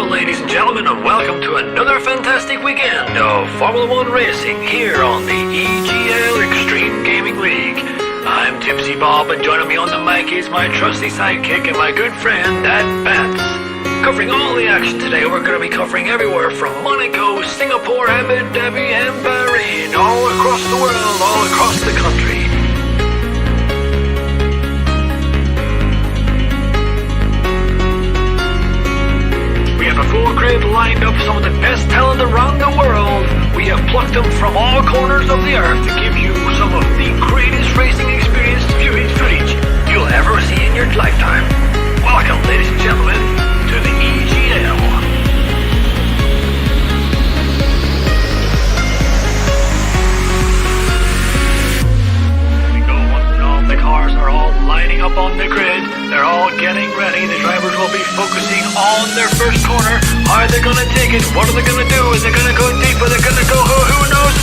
ladies and gentlemen, and welcome to another fantastic weekend of Formula One racing here on the EGL Extreme Gaming League. I'm Tipsy Bob, and joining me on the mic is my trusty sidekick and my good friend, Dad Vance. Covering all the action today, we're going to be covering everywhere from Monaco, Singapore, Abu Dhabi, and Bahrain, all across the world, all across the country. We have a full grid lined up, some of the best talent around the world. We have plucked them from all corners of the earth to give you some of the greatest racing experience footage you'll ever see in your lifetime. Welcome, ladies and gentlemen, to the EGL. The cars are all lining up on the grid. They're all getting ready. The drivers will be focusing on their first corner. Are they going to take it? What are they going to do? Is it going to go deep? Are they going to go? Who knows?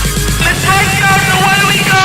Let's find out. Away we go!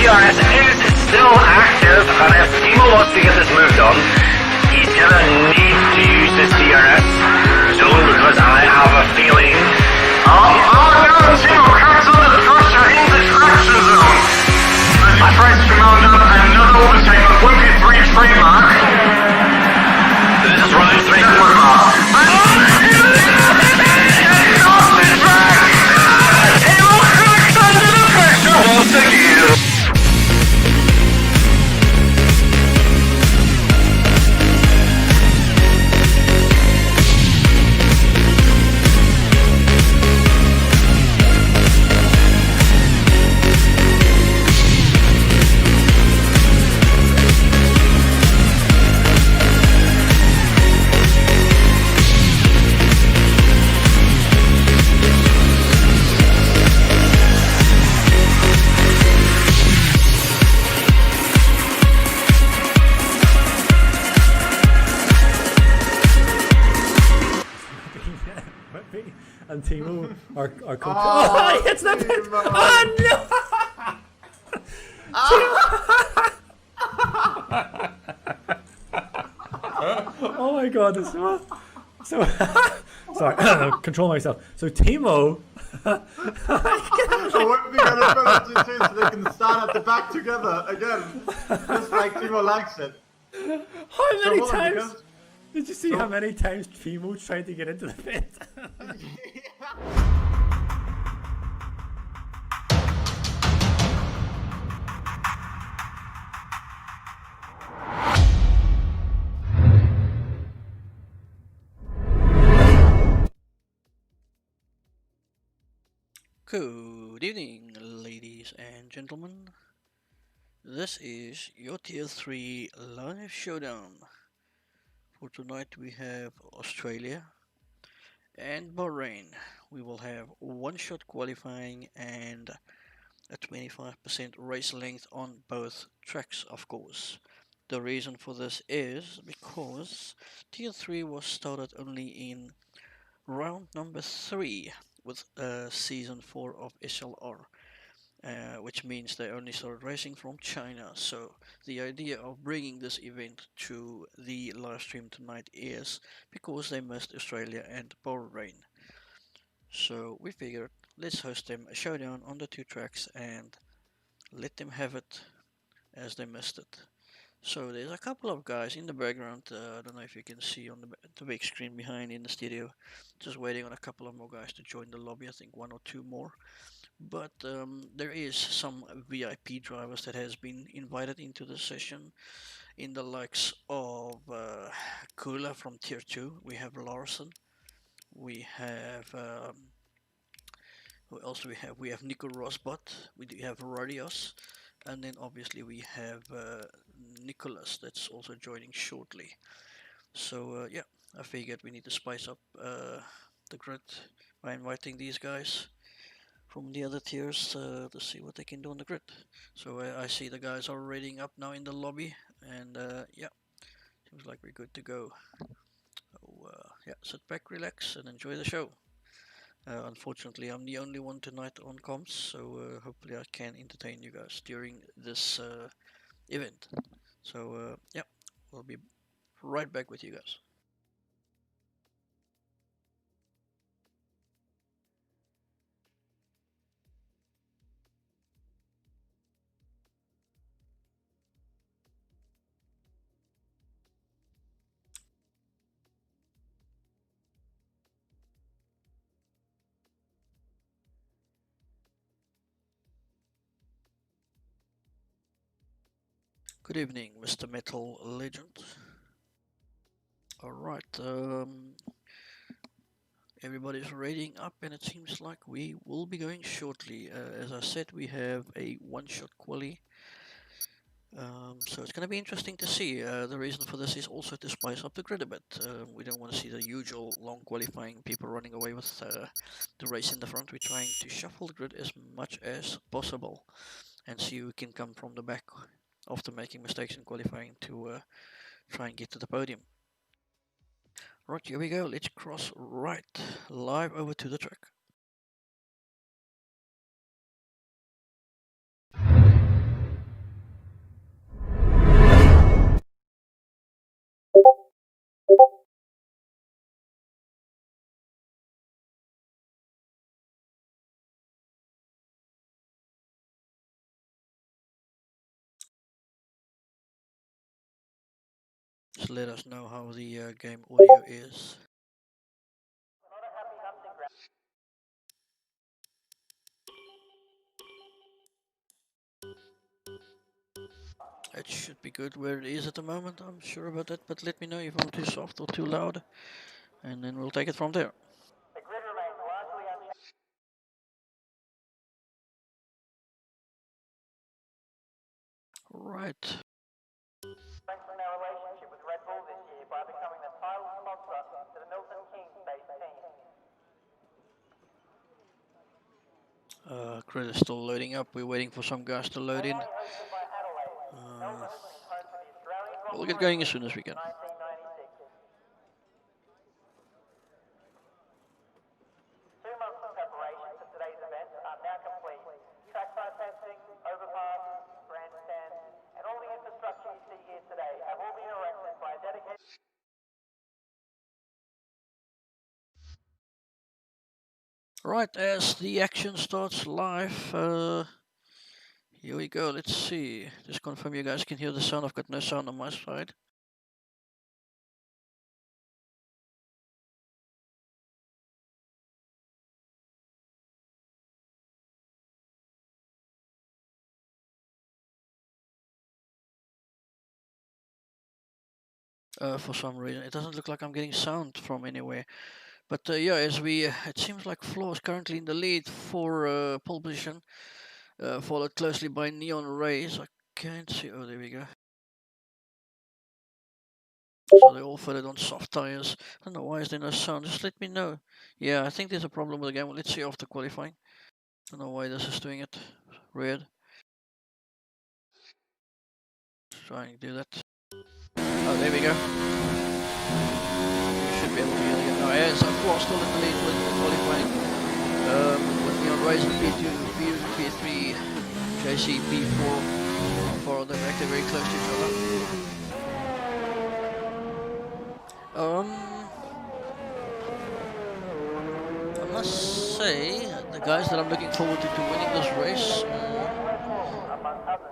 DRS is still active, and if Timo wants to get this moved on, he's gonna need to use this DRS zone, because I have a feeling... Oh no, Timo, cancel the crusher in the traction zone! My friends to mount up another overtake on 23 trademark. This is round 3. Off the track! Timo cracks under the pressure once again! And Timo are oh, it's not pit. Oh no! Oh my god, this so sorry, control myself. So Timo so what we gotta do so they can start at the back together again, just like Timo likes it. How many times? Did you see how many times Timo tried to get into the pit? Good evening, ladies and gentlemen. This is your Tier 3 live showdown. For tonight we have Australia and Bahrain. We will have one-shot qualifying and a 25% race length on both tracks, of course. The reason for this is because Tier 3 was started only in round number 3 with Season 4 of SLR. Which means they only started racing from China. So the idea of bringing this event to the live stream tonight is because they missed Australia and Bahrain. So we figured let's host them a showdown on the two tracks and let them have it as they missed it. So there's a couple of guys in the background, I don't know if you can see on the big screen behind in the studio, just waiting on a couple of more guys to join the lobby, I think 1 or 2 more. But there is some VIP drivers that has been invited into the session, in the likes of Kula from Tier 2, we have Larson, we have who else do we have? We have Nico Rosbot, we do have Radios, And then obviously we have Nicholas that's also joining shortly. So yeah, I figured we need to spice up the grid by inviting these guys from the other tiers to see what they can do on the grid. So I see the guys are raiding up now in the lobby, and yeah, seems like we're good to go. So yeah, sit back, relax, and enjoy the show. Unfortunately, I'm the only one tonight on comms, so hopefully I can entertain you guys during this event. So yeah, we'll be right back with you guys. Good evening, Mr. Metal Legend. Alright, everybody's raiding up and it seems like we will be going shortly. As I said, we have a one-shot quali. So it's going to be interesting to see. The reason for this is also to spice up the grid a bit. We don't want to see the usual long qualifying people running away with the race in the front. We're trying to shuffle the grid as much as possible and see who can come from the back after making mistakes in qualifying to try and get to the podium. Right, here we go. Let's cross right live over to the track. Just let us know how the game audio is. It should be good where it is at the moment, I'm sure about that, but let me know if I'm too soft or too loud, and then we'll take it from there. Right. Grid is still loading up. We're waiting for some guys to load in. We'll get going as soon as we can. Right, as the action starts live, here we go. Let's see. Just confirm you guys can hear the sound. I've got no sound on my side. For some reason, it doesn't look like I'm getting sound from anywhere. But yeah, as it seems like Flo is currently in the lead for pole position, followed closely by Neon Rays. I can't see. Oh, there we go. So they all followed on soft tires. I don't know why is there no sound. Just let me know. Yeah, I think there's a problem with the game. Let's see after qualifying. I don't know why this is doing it. Weird. Trying to do that. Oh, there we go. We should be able to hear it again. Oh, yeah, so Flo still in the lead with qualifying. With Neon Rays in P2, P3, JC P4. For them actually very close to each other. I must say, the guys that I'm looking forward to winning this race,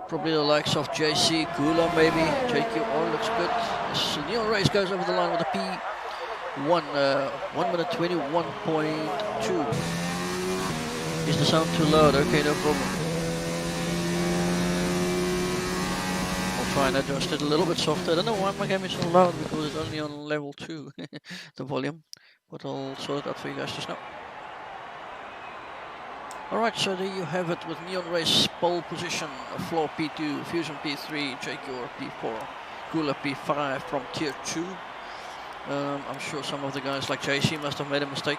probably the likes of JC, Gula maybe, JQR looks good. This Neon Race goes over the line with a P1, 1 minute 21.2. Is the sound too loud? Okay, no problem. I'll try and adjust it a little bit softer. I don't know why my game is so loud, because it's only on level 2, the volume. But I'll sort it out for you guys just now. Alright, so there you have it with Neon Race pole position, Floor P2, Fusion P3, Jaguar P4, Cooler P5 from Tier 2. I'm sure some of the guys like JC must have made a mistake.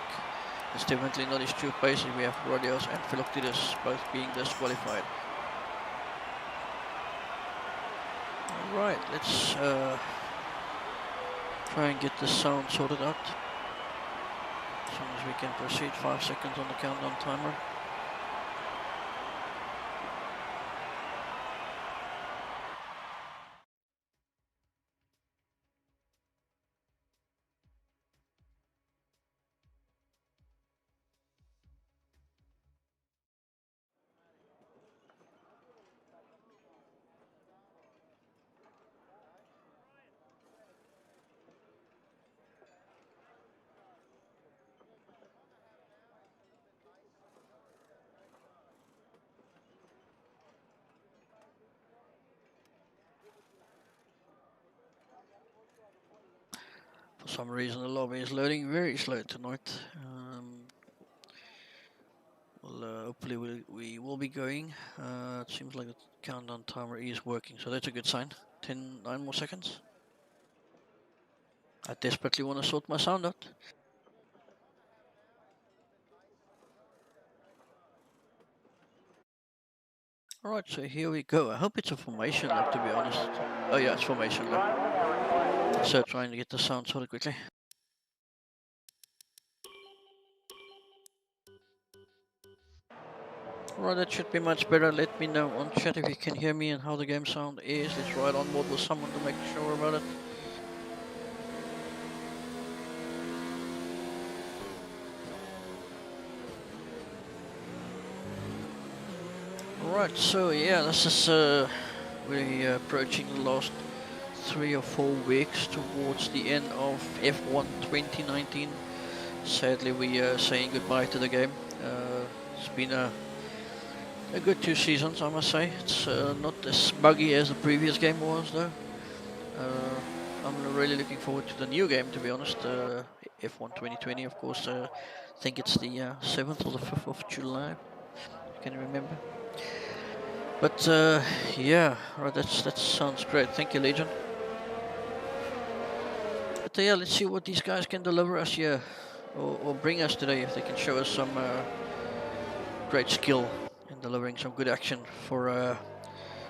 It's definitely not his true pace. We have Rodios and Philoctitus both being disqualified. Alright, let's try and get the sound sorted out. As soon as we can proceed, 5 seconds on the countdown timer. For some reason the lobby is loading very slow tonight. Hopefully we will be going. It seems like the countdown timer is working, so that's a good sign. 9 more seconds. I desperately want to sort my sound out. Alright, so here we go. I hope it's a formation lap, to be honest. Oh yeah, it's formation lap. So trying to get the sound sorted quickly. Alright, that should be much better. Let me know on chat if you can hear me and how the game sound is. Let's ride on board with someone to make sure about it. Alright, so yeah, this is we're approaching the last 3 or 4 weeks towards the end of F1 2019. Sadly, we are saying goodbye to the game. It's been a good 2 seasons, I must say. It's not as buggy as the previous game was, though. I'm really looking forward to the new game, to be honest. F1 2020, of course. I think it's the 7th or the 5th of July. I can remember. But yeah, right. That sounds great. Thank you, Legion. But yeah, let's see what these guys can deliver us here, or bring us today. If they can show us some great skill in delivering some good action for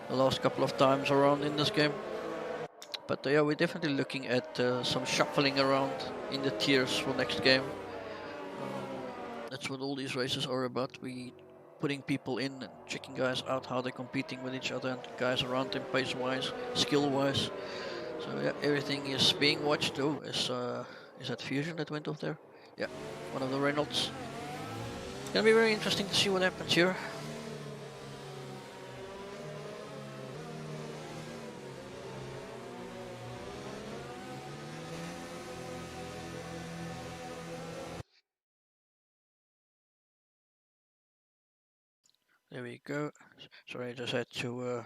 the last couple of times around in this game. But yeah, we're definitely looking at some shuffling around in the tiers for next game. That's what all these races are about. We putting people in and checking guys out, how they're competing with each other, and guys around them pace-wise, skill-wise. So yeah, everything is being watched. Oh, is that Fusion that went off there? Yeah, one of the Reynolds. It's gonna be very interesting to see what happens here. There we go. Sorry, I just had to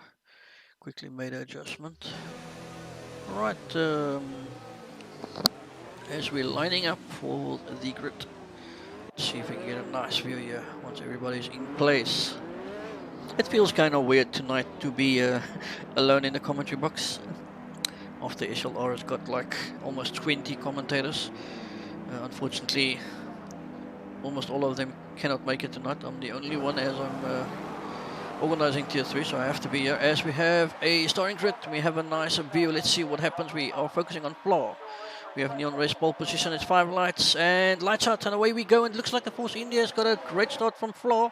quickly make an adjustment. Alright, as we're lining up for the grid, let's see if we can get a nice view here once everybody's in place. It feels kind of weird tonight to be alone in the commentary box. After SLR has got like almost 20 commentators. Unfortunately, almost all of them cannot make it tonight. I'm the only one, as I'm organizing tier 3, so I have to be here. As we have a starting grid, we have a nice view. Let's see what happens. We are focusing on floor. We have Neon Race pole position. It's 5 lights and lights out, and away we go. And it looks like the Force India has got a great start from floor.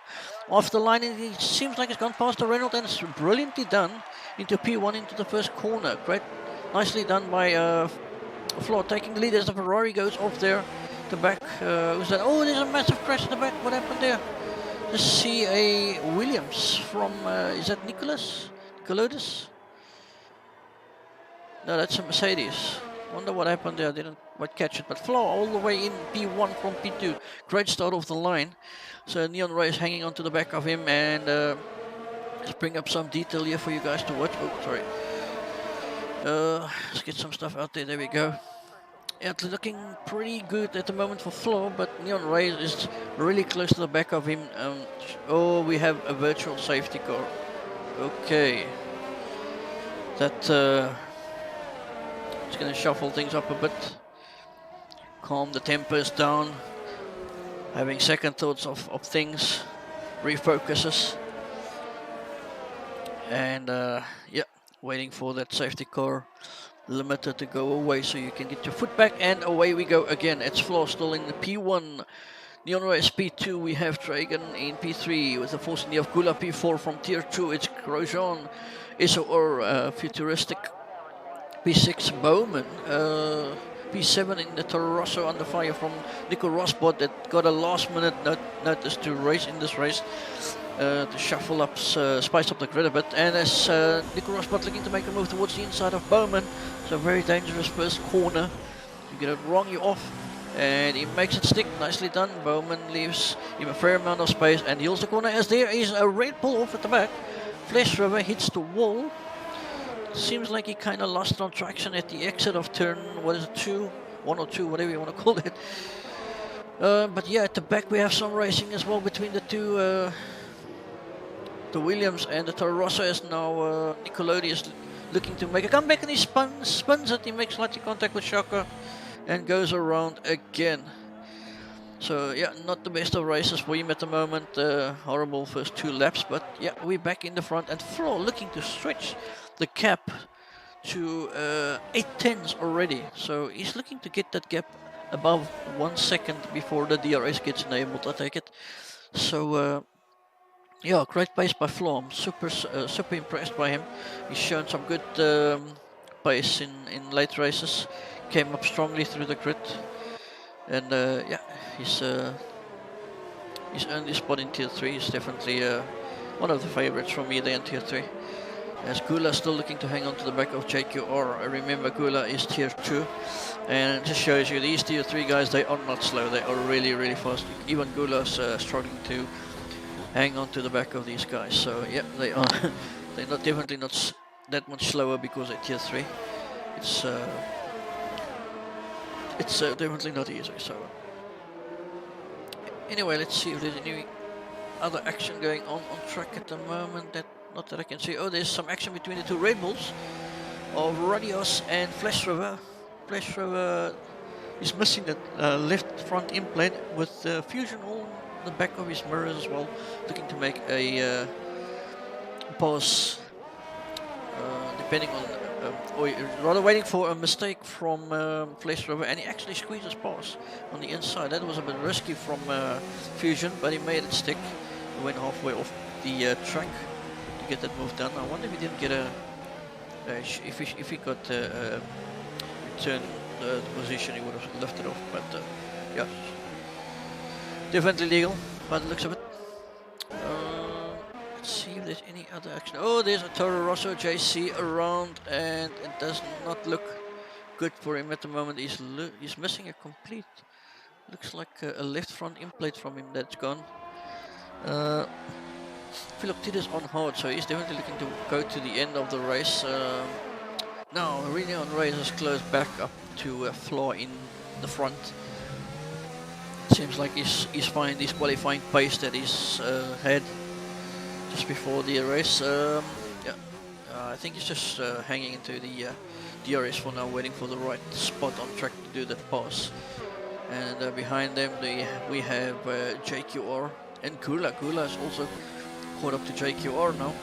Off the line, and it seems like it's gone past the Reynolds, and it's brilliantly done into P1 into the first corner. Great, nicely done by floor, taking the lead as the Ferrari goes off there. The back, who's that? Oh, there's a massive crash in the back. What happened there? Let's see a Williams from, is that Nicholas? Colodis? No, that's a Mercedes. Wonder what happened there. I didn't quite catch it. But Flaw all the way in P1 from P2. Great start off the line. So Neon Race hanging on to the back of him. And let's bring up some detail here for you guys to watch. Oh, sorry. Let's get some stuff out there. There we go. It's looking pretty good at the moment for Flo, but Neon Rays is really close to the back of him. Oh, we have a virtual safety car. Okay. That it's going to shuffle things up a bit. Calm the tempers down. Having second thoughts of things. Refocuses. And yeah, waiting for that safety car limiter to go away so you can get your foot back, and away we go again. It's Flo still in the P1. Neon Race P2, we have Dragon in P3 with the forcing of Gula. P4 from Tier 2, it's Grosjean. SLR Futuristic. P6 Bowman. P7 in the Toro Rosso under fire from Nico Rosbot that got a last minute notice to race in this race. To shuffle up, spice up the grid a bit, and as Nico Rosbot looking to make a move towards the inside of Bowman, so very dangerous first corner. You get it wrong, you off, and he makes it stick. Nicely done. Bowman leaves him a fair amount of space and heals the corner as there is a Red Bull off at the back. Flash River hits the wall. Seems like he kind of lost on traction at the exit of turn, what is it, 2? 1 or 2, whatever you want to call it. But yeah, at the back we have some racing as well between the two. The Williams and the Toro Rosso, as now Nicolodi is looking to make a comeback, and he spins it. He makes slightly contact with Shaka and goes around again. So yeah, not the best of races for him at the moment. Horrible first 2 laps, but yeah, we're back in the front, and Flo looking to stretch the gap to 8/10 already. So he's looking to get that gap above 1 second before the DRS gets enabled, I take it. So yeah, great pace by Flo. I'm super impressed by him. He's shown some good pace in late races. Came up strongly through the grid, and yeah, he's earned his spot in Tier 3. He's definitely one of the favorites for me there in Tier 3. As Gula still looking to hang on to the back of JQR. I remember Gula is Tier 2, and it just shows you these Tier 3 guys, they are not slow. They are really fast. Even Gula's struggling to hang on to the back of these guys. So yeah, they are they're not definitely not that much slower because they're Tier 3. It's definitely not easy. So anyway, let's see if there's any other action going on track at the moment. Not that I can see. Oh, there's some action between the two Red Bulls of Radios and Flash River. Flash River is missing the left front end plate with Fusion on the back of his mirrors as well, looking to make a pass, depending on, or rather waiting for a mistake from Flash River, and he actually squeezes past on the inside. That was a bit risky from Fusion, but he made it stick. He went halfway off the track to get that move done. I wonder if he didn't get if he got return the position, he would have lifted off, but yeah. Definitely legal, by the looks of it. Let's see if there's any other action. Oh, there's a Toro Rosso JC around, and it does not look good for him at the moment. He's missing a complete. Looks like a left front end plate from him that's gone. Philoctides on hard, so he's definitely looking to go to the end of the race. Now, Neon Race is closed back up to a flaw in the front. Seems like he's finding this qualifying pace that he's had just before the race. Yeah, I think he's just hanging into the DRS for now, waiting for the right spot on track to do that pass. And behind them we have JQR and Gula. Gula is also caught up to JQR now.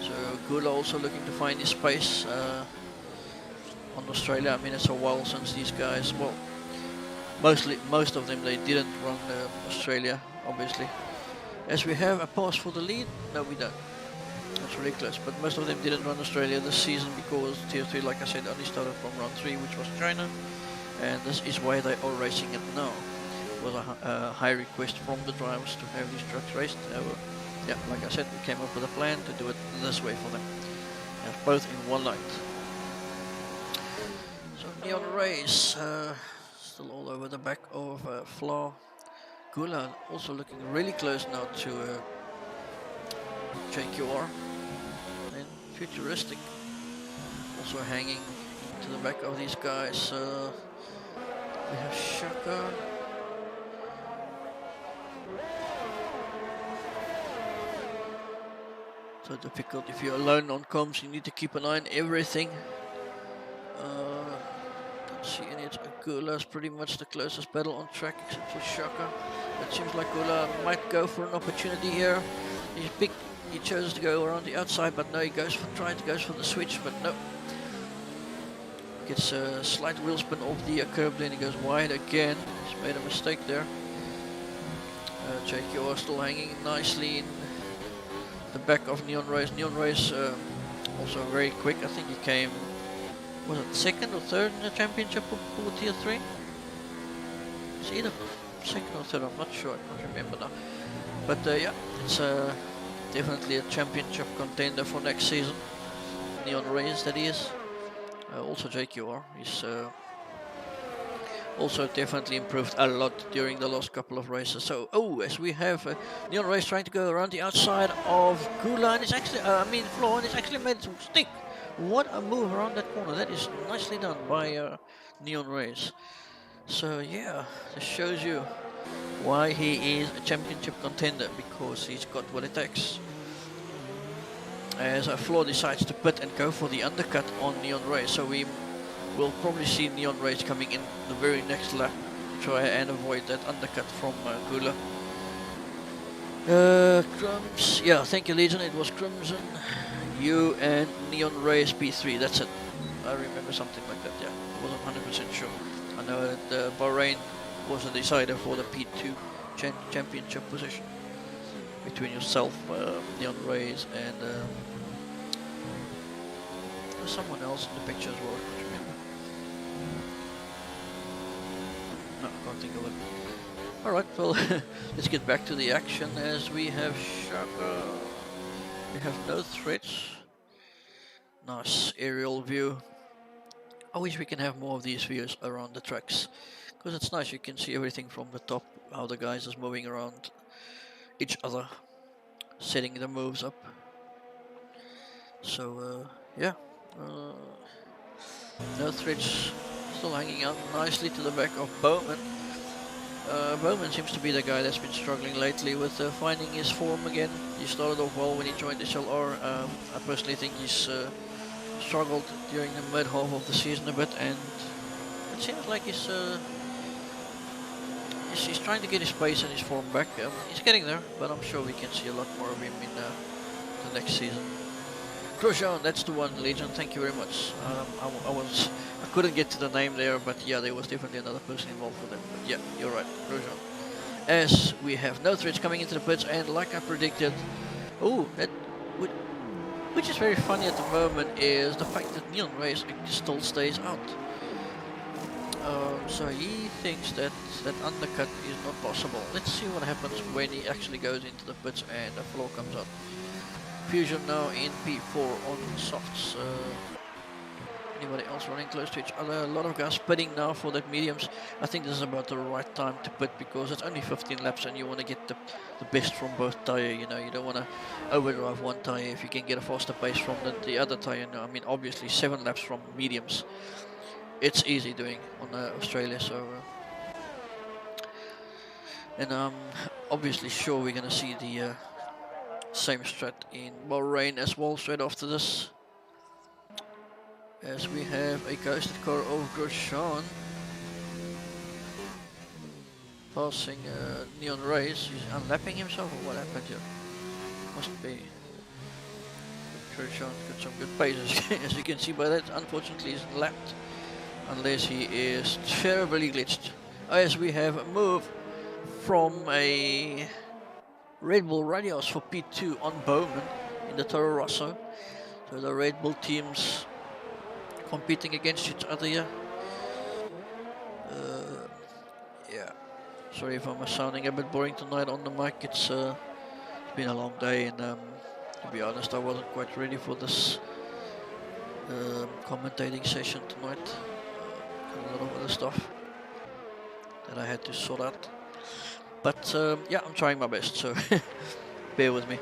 So Gula also looking to find his space on Australia. I mean, it's a while since these guys, well, most of them, they didn't run Australia, obviously. As we have a pass for the lead, no we don't. That's really close, but most of them didn't run Australia this season because Tier 3, like I said, only started from round 3, which was China. And this is why they are racing it now. It was a high request from the drivers to have these trucks raced. Yeah, like I said, we came up with a plan to do it this way for them. And both in one night. So Neon Race, still all over the back of Flaw. Gula also looking really close now to JQR. And Futuristic also hanging to the back of these guys. We have Shaka. So difficult if you're alone on comms, you need to keep an eye on everything. Don't see any. Gula's pretty much the closest battle on track except for Shaka. It seems like Gula might go for an opportunity here. He's big. He chose to go around the outside, but no, he goes for the switch, but no. Gets a slight wheel spin off the curb, then he goes wide again. He's made a mistake there. JQ still hanging nicely in the back of Neon Race. Neon Race also very quick. I think he came, was it second or third in the championship for Tier 3? It's either second or third, I'm not sure, I can't remember now. But yeah, it's definitely a championship contender for next season. Neon Race, that is. Also JQR is also definitely improved a lot during the last couple of races. So, as we have Neon Race trying to go around the outside of Gula, and it's actually, Floor, and it's actually made it stick. What a move around that corner. That is nicely done by Neon Race. So, yeah, this shows you why he is a championship contender, because he's got what it takes. As Floor decides to pit and go for the undercut on Neon Race, so we will probably see Neon Race coming in the very next lap, try and avoid that undercut from Gula. Crumbs, yeah, thank you Legion, it was Crimson, you and Neon Race P3, that's it. I remember something like that, yeah, I wasn't 100% sure. I know that Bahrain was a decider for the P2 championship position between yourself, Neon Race, and there's someone else in the picture as well, I can't remember. No, I can't think of it. Alright, well, let's get back to the action as we have Shaka. We have no threats. Nice aerial view. I wish we can have more of these views around the tracks, because it's nice, you can see everything from the top, how the guys is moving around each other, setting the moves up. So yeah, no threats, still hanging out nicely to the back of Bowman. Bowman seems to be the guy that's been struggling lately with finding his form again. He started off well when he joined SLR. I personally think he's struggled during the mid half of the season a bit, and it seems like he's trying to get his pace and his form back. He's getting there, but I'm sure we can see a lot more of him in the next season. Grosjean, that's the one, Legion, thank you very much. I couldn't get to the name there, but yeah, there was definitely another person involved with them. But yeah, you're right, Grosjean. As we have no threats coming into the pits, and like I predicted, which is very funny at the moment, is the fact that Neon Race still stays out. So he thinks that that undercut is not possible. Let's see what happens when he actually goes into the pits and the floor comes out. Fusion now in P4 on softs. Anybody else running close to each other? A lot of guys pitting now for that mediums. I think this is about the right time to pit, because it's only 15 laps and you want to get the best from both tyre. You know, you don't want to overdrive one tyre if you can get a faster pace from the other tyre. No, I mean, obviously 7 laps from mediums, it's easy doing on Australia. So, and I'm obviously sure we're going to see the same strat in Bahrain as well straight after this. As we have a coasted car of Grosjean passing Neon Race. He's unlapping himself, or what happened here? Must be. Grosjean got some good pace, as you can see by that. Unfortunately, he's lapped, unless he is terribly glitched. As we have a move from a Red Bull Radios for P2 on Bowman in the Toro Rosso. So the Red Bull teams competing against each other here. Yeah, sorry if I'm sounding a bit boring tonight on the mic. It's been a long day, and to be honest, I wasn't quite ready for this commentating session tonight. Got a lot of other stuff that I had to sort out. But yeah, I'm trying my best, so bear with me.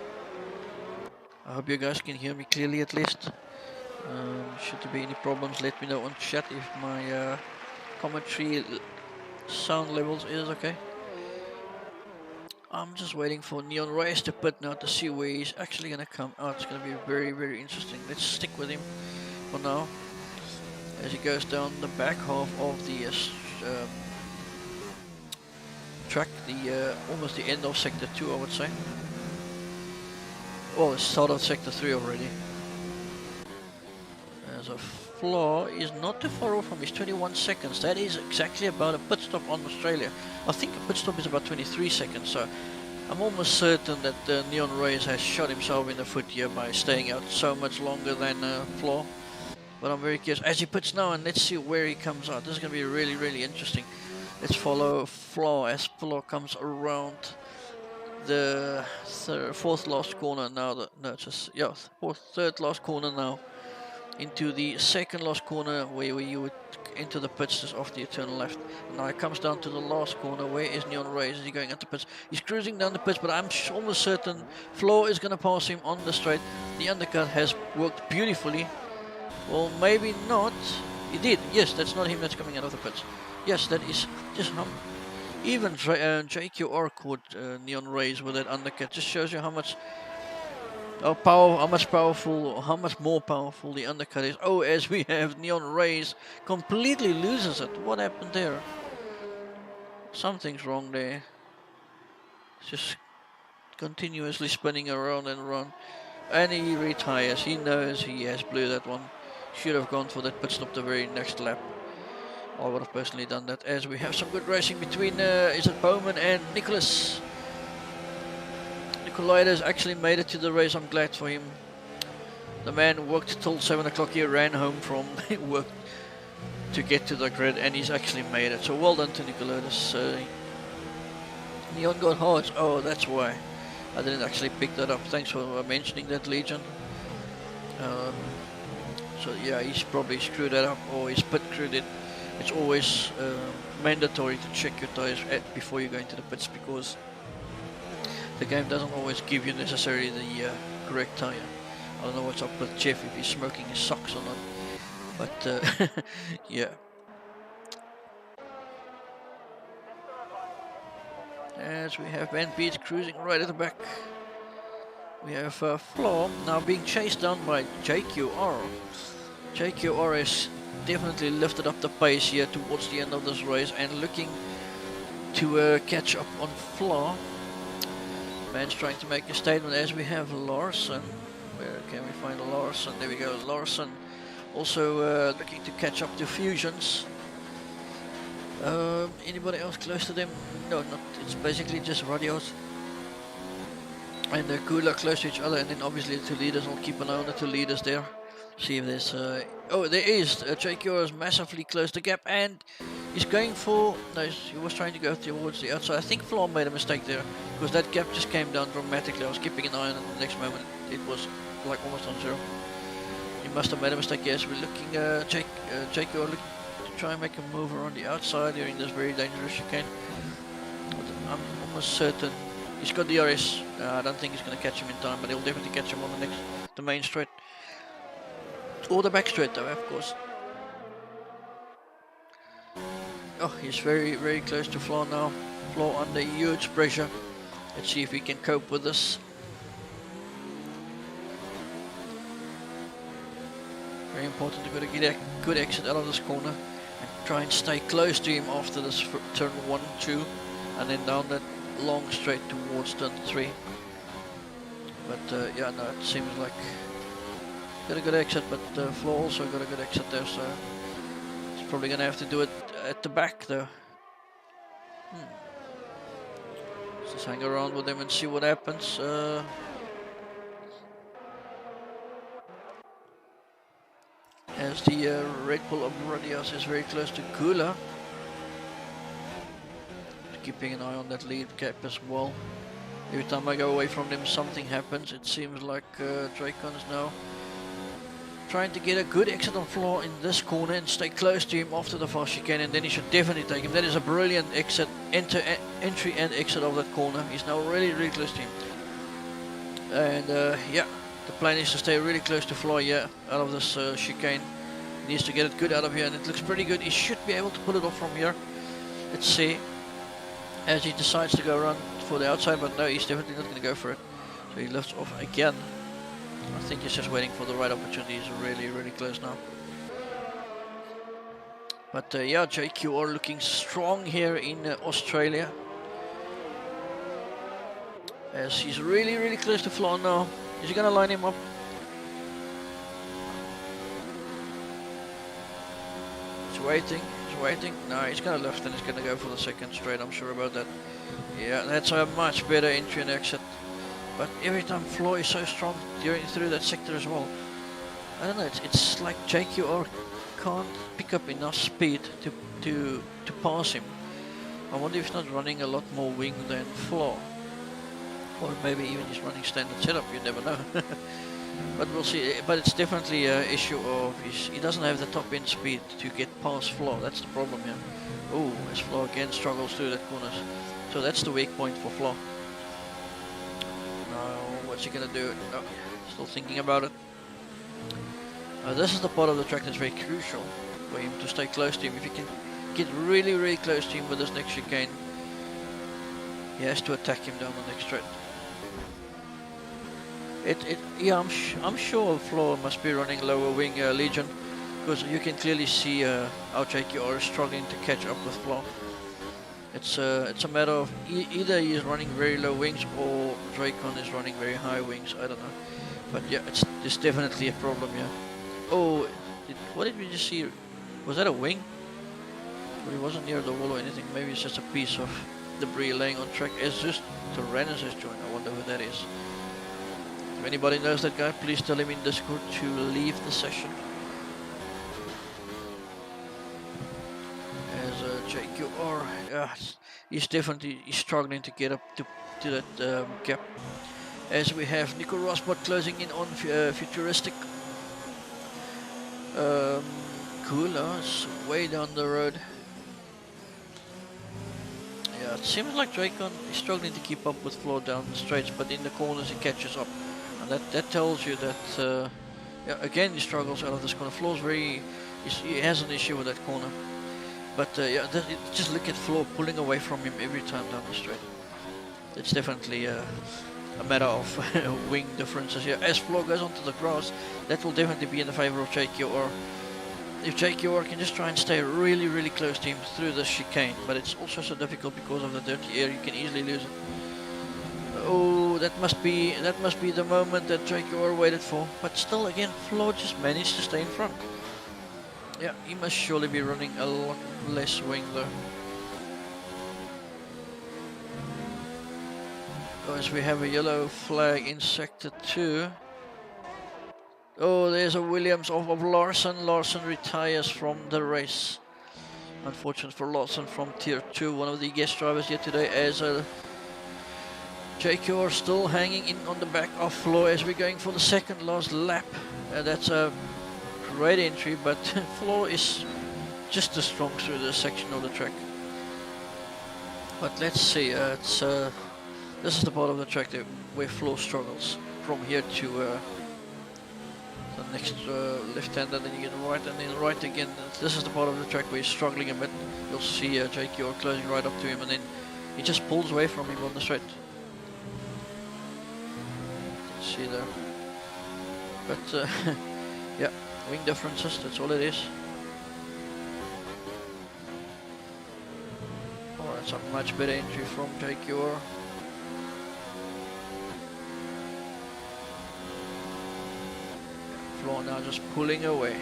I hope you guys can hear me clearly at least. Should there be any problems, let me know on chat if my commentary sound levels is okay. I'm just waiting for Neon Race to pit now to see where he's actually gonna come out. It's gonna be very, very interesting. Let's stick with him for now as he goes down the back half of the track, almost the end of sector 2, I would say. Well, it's start of sector 3 already. There's a flaw is not too far off from his 21 seconds. That is exactly about a pit stop on Australia. I think a pit stop is about 23 seconds, so I'm almost certain that Neon Race has shot himself in the foot here by staying out so much longer than Flaw. But I'm very curious as he pits now, and let's see where he comes out. This is going to be really, really interesting. Let's follow Flaw as Flaw comes around the fourth last corner now. Third last corner now. Into the second last corner where you would enter the pits just off the turn left. Now it comes down to the last corner. Where is Neon Race? Is he going into pits? He's cruising down the pits, but I'm almost certain Flaw is going to pass him on the straight. The undercut has worked beautifully. Well, maybe not. He did. Yes, that's not him that's coming out of the pits. Yes, that is just him. Even JQR caught Neon Race with that undercut. Just shows you how much how much more powerful the undercut is. Oh, as we have Neon Race completely loses it. What happened there? Something's wrong there. It's just continuously spinning around and around. And he retires. He knows he has blew that one. Should have gone for that pit stop the very next lap. I would have personally done that, as we have some good racing between is it Bowman and Nicholas. Nicolaides actually made it to the race. I'm glad for him. The man worked till 7 o'clock. He ran home from work to get to the grid, and he's actually made it. So well done to Nicolaides. Neon got hard. Oh, that's why. I didn't actually pick that up. Thanks for mentioning that, Legion. So yeah, he's probably screwed that up, or he's pit crewed it. It's always mandatory to check your tires before you go into the pits, because the game doesn't always give you necessarily the correct tire. I don't know what's up with Jeff, if he's smoking his socks or not, but yeah. As we have Van Beat cruising right at the back. We have Flaw now being chased down by JQR. JQR has definitely lifted up the pace here towards the end of this race and looking to catch up on Flaw. Man's trying to make a statement, as we have Larson. Where can we find Larson? There we go, Larson. Also looking to catch up to Fusions. Anybody else close to them? No, not. It's basically just Radios and Kula close to each other, and then obviously the two leaders. I'll keep an eye on the two leaders there. See if there's oh, there is. JQR is massively close the gap, and he's going for, no, he was trying to go towards the outside. I think Flaw made a mistake there, because that gap just came down dramatically. I was keeping an eye on it. The next moment it was like almost on zero. He must have made a mistake. Yes, we're looking JQR looking to try and make a move around the outside during this very dangerous chicane. I'm almost certain he's got DRS. I don't think he's going to catch him in time, but he'll definitely catch him on the main straight. Or the back straight though, of course. Oh, he's very, very close to Flaw now. Flaw under huge pressure. Let's see if he can cope with this. Very important to get a good exit out of this corner and try and stay close to him after this turn 1, 2, and then down that long straight towards turn 3. But yeah, no, it seems like got a good exit, but Flaw also got a good exit there, so he's probably going to have to do it at the back though. Let's just hang around with him and see what happens. As the Red Bull of Radios is very close to Kula. Keeping an eye on that lead gap as well. Every time I go away from them, something happens. It seems like Dracon is now trying to get a good exit on Flaw in this corner and stay close to him after the fast chicane, and then he should definitely take him. That is a brilliant exit, entry and exit of that corner. He's now really, really close to him. And yeah, the plan is to stay really close to Flaw here out of this chicane. He needs to get it good out of here, and it looks pretty good. He should be able to pull it off from here. let's see. As he decides to go around for the outside, but no, he's definitely not going to go for it. So he lifts off again. I think he's just waiting for the right opportunity. He's really close now. But yeah, JQR looking strong here in Australia. As he's really close to Flo now. Is he going to line him up? He's waiting. No, he's going to lift and he's going to go for the second straight. I'm sure about that. Yeah, that's a much better entry and exit. But every time Flo is so strong through that sector as well. I don't know, it's like JQR can't pick up enough speed to pass him. I wonder if he's not running a lot more wing than Flo. Or maybe even he's running standard setup, you never know. But we'll see. But it's definitely an issue of he doesn't have the top end speed to get past Flo. That's the problem here. Oh, as Flo again struggles through that corners. So that's the weak point for Flo. Now, what's he gonna do? Oh, still thinking about it. This is the part of the track that's very crucial for him to stay close to him. If he can get really close to him with this next chicane, he has to attack him down the next straight. Yeah, I'm sure Flo must be running lower wing Legion, because you can clearly see how JQR is struggling to catch up with Flo. It's a matter of either he's running very low wings or Dracon is running very high wings. I don't know, but yeah, it's definitely a problem. Yeah. Oh, what did we just see? Was that a wing? Well, he wasn't near the wall or anything. Maybe it's just a piece of debris laying on track. It's just Tyrannus has joined. I wonder who that is. If anybody knows that guy, please tell him in Discord to leave the session. As JQR, he's definitely struggling to get up to that gap. As we have Nico Rosbot closing in on Futuristic. Kula is way down the road. Yeah, it seems like Dracon is struggling to keep up with Flo down the straights, but in the corners he catches up. And that tells you that, yeah, again he struggles out of this corner. Flo's he has an issue with that corner. But yeah, just look at Flo pulling away from him every time down the straight. It's definitely a matter of wing differences here. As Flo goes onto the grass, that will definitely be in the favor of JQR. If JQR can just try and stay really close to him through the chicane, but it's also so difficult because of the dirty air, you can easily lose it. Oh, that must be the moment that JQR waited for. But still, again, Flo just managed to stay in front. Yeah, he must surely be running a lot less wing though. Guys, we have a yellow flag in sector 2. Oh, there's a Williams of Larson. Larson retires from the race. Unfortunate for Larson from tier 2, one of the guest drivers here today, as JQR still hanging in on the back of Flo as we're going for the second last lap. That's a great entry, but Flo is just as strong through this section of the track. But let's see, this is the part of the track where Flo struggles. From here to the next left-hander, then you get right, and then right again. This is the part of the track where he's struggling a bit. You'll see JQR closing right up to him, and then he just pulls away from him on the straight. See there. But yeah, wing differences, that's all it is. Oh, that's a much better entry from JQR. Flo now just pulling away.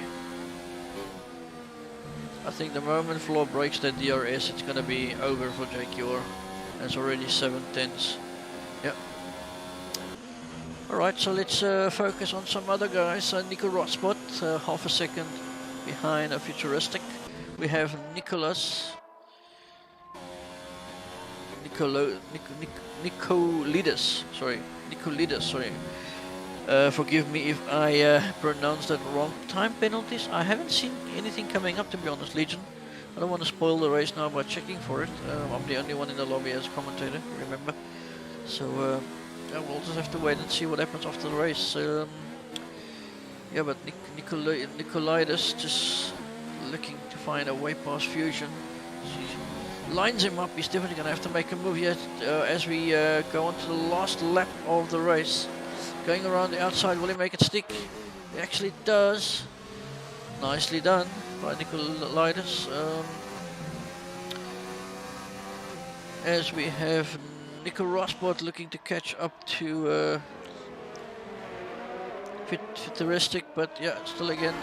I think the moment Flo breaks that DRS, it's gonna be over for JQR. It's already 7/10. Yep. Alright, so let's focus on some other guys. Nico Rotspot, half a second behind a Futuristic. We have Nicolidis, sorry. Forgive me if I pronounced that wrong. Time penalties, I haven't seen anything coming up, to be honest, Legion. I don't want to spoil the race now by checking for it. I'm the only one in the lobby as a commentator, remember. So yeah, we'll just have to wait and see what happens after the race. Yeah, but Nicolidis just looking to find a way past Fusion. lines him up. He's definitely going to have to make a move here as we go on to the last lap of the race. Going around the outside, will he make it stick? He actually does. Nicely done by Nicolaitis. As we have Nico Rosberg looking to catch up to Futuristic, but yeah, still again,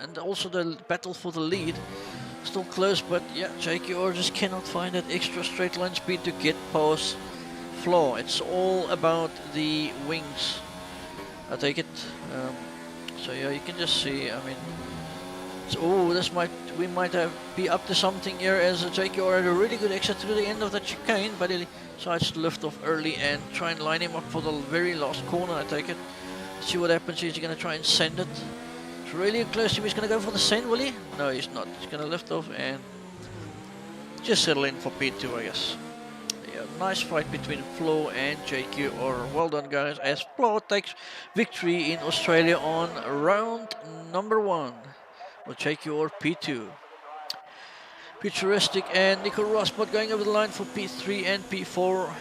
and also the battle for the lead. Still close, but yeah, JQR just cannot find that extra straight line speed to get past Flaw. It's all about the wings, I take it. So yeah, you can just see, I mean, we might be up to something here, as JQR had a really good exit through the end of the chicane, but he decides to lift off early and try and line him up for the very last corner, I take it. See what happens. He's going to try and send it. It's really close to him. He's going to go for the send, will he? No, he's not. He's going to lift off and just settle in for P2, I guess. Yeah, nice fight between Flo and JQR. Well done, guys, as Flo takes victory in Australia on round number 1. With JQR P2. Futuristic and Nico Rosberg going over the line for P3 and P4.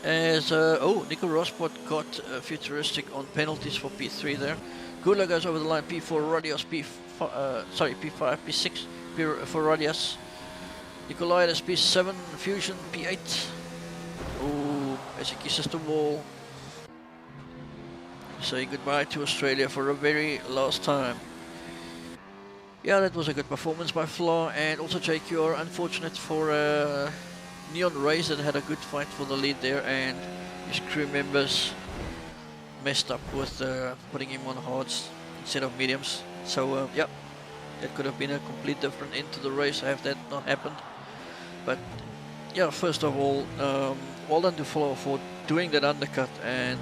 As Nico Rosberg got Futuristic on penalties for P3 there. Gula goes over the line. P4 Radios, P5, P6 for Radios. Nicolaitis P7 Fusion P8. Oh, as he kisses the wall. Say goodbye to Australia for a very last time. Yeah, that was a good performance by Flaw and also JQR. Unfortunate for Neon Race that had a good fight for the lead there, and his crew members messed up with putting him on hards instead of mediums. So yeah, that could have been a complete different end to the race have that not happened. But yeah, first of all, well done to Flaw for doing that undercut, and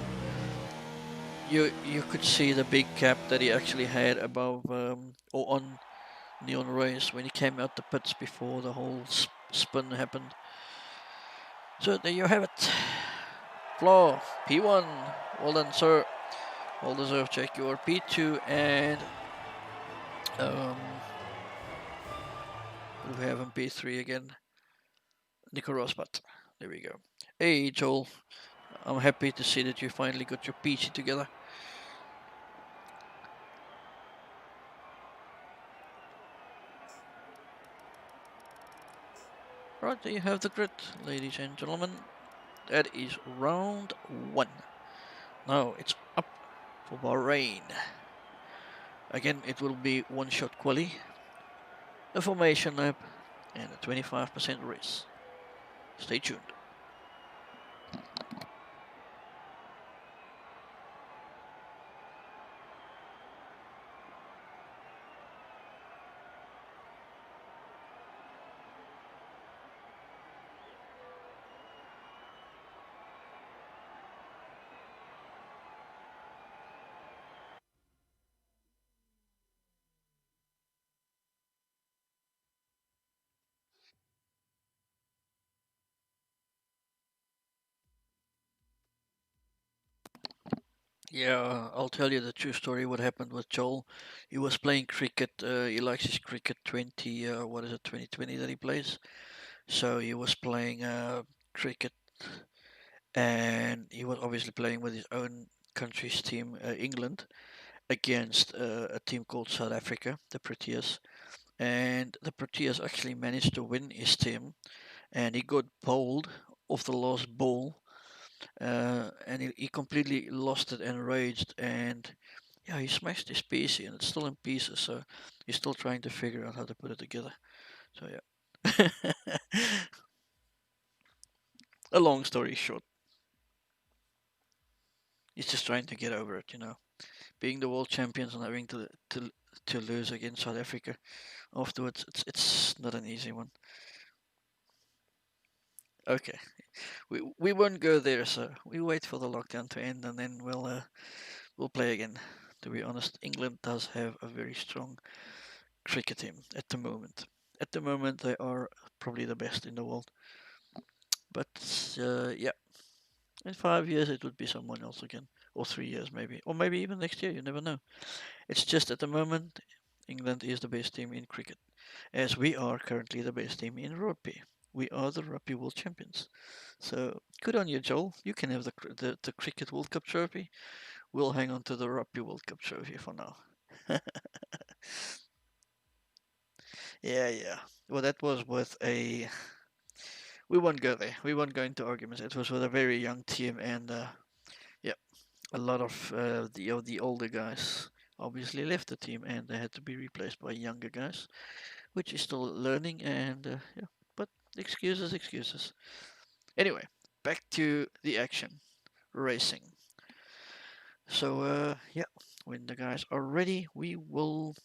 you could see the big cap that he actually had above or on Neon Race when he came out the pits before the whole spin happened. So there you have it. Flaw, P1. Well done, sir. Well deserved. JQR P2 and what do we have in P3 again? Nico Rosberg. There we go. Hey Joel, I'm happy to see that you finally got your PC together. Right, there you have the grid, ladies and gentlemen. That is round 1. Now it's up for Bahrain. Again, it will be one-shot quali, a formation lap, and a 25% race. Stay tuned. Yeah, I'll tell you the true story what happened with Joel. He was playing cricket, he likes his cricket 2020 that he plays. So he was playing cricket, and he was obviously playing with his own country's team, England, against a team called South Africa, the Proteas. And the Proteas actually managed to win his team, and he got bowled off the last ball. And he completely lost it and raged, and yeah, he smashed his PC and it's still in pieces, so he's still trying to figure out how to put it together. So yeah. A long story short, he's just trying to get over it, you know, being the world champions and having to lose against South Africa afterwards. It's not an easy one. Okay, we won't go there, so we wait for the lockdown to end and then we'll play again. To be honest, England does have a very strong cricket team at the moment. At the moment, they are probably the best in the world. But yeah, in 5 years it would be someone else again, or 3 years maybe, or maybe even next year. You never know. It's just at the moment, England is the best team in cricket. as we are currently the best team in rugby. We are the Rugby World Champions. So good on you, Joel. You can have the Cricket World Cup trophy. We'll hang on to the Rugby World Cup trophy for now. Yeah. Well, that was with a. We won't go there. We won't go into arguments. It was with a very young team, and yeah, a lot of the older guys obviously left the team, and they had to be replaced by younger guys, which is still learning. And yeah, but excuses. Anyway, back to the action, racing. So yeah, when the guys are ready, we will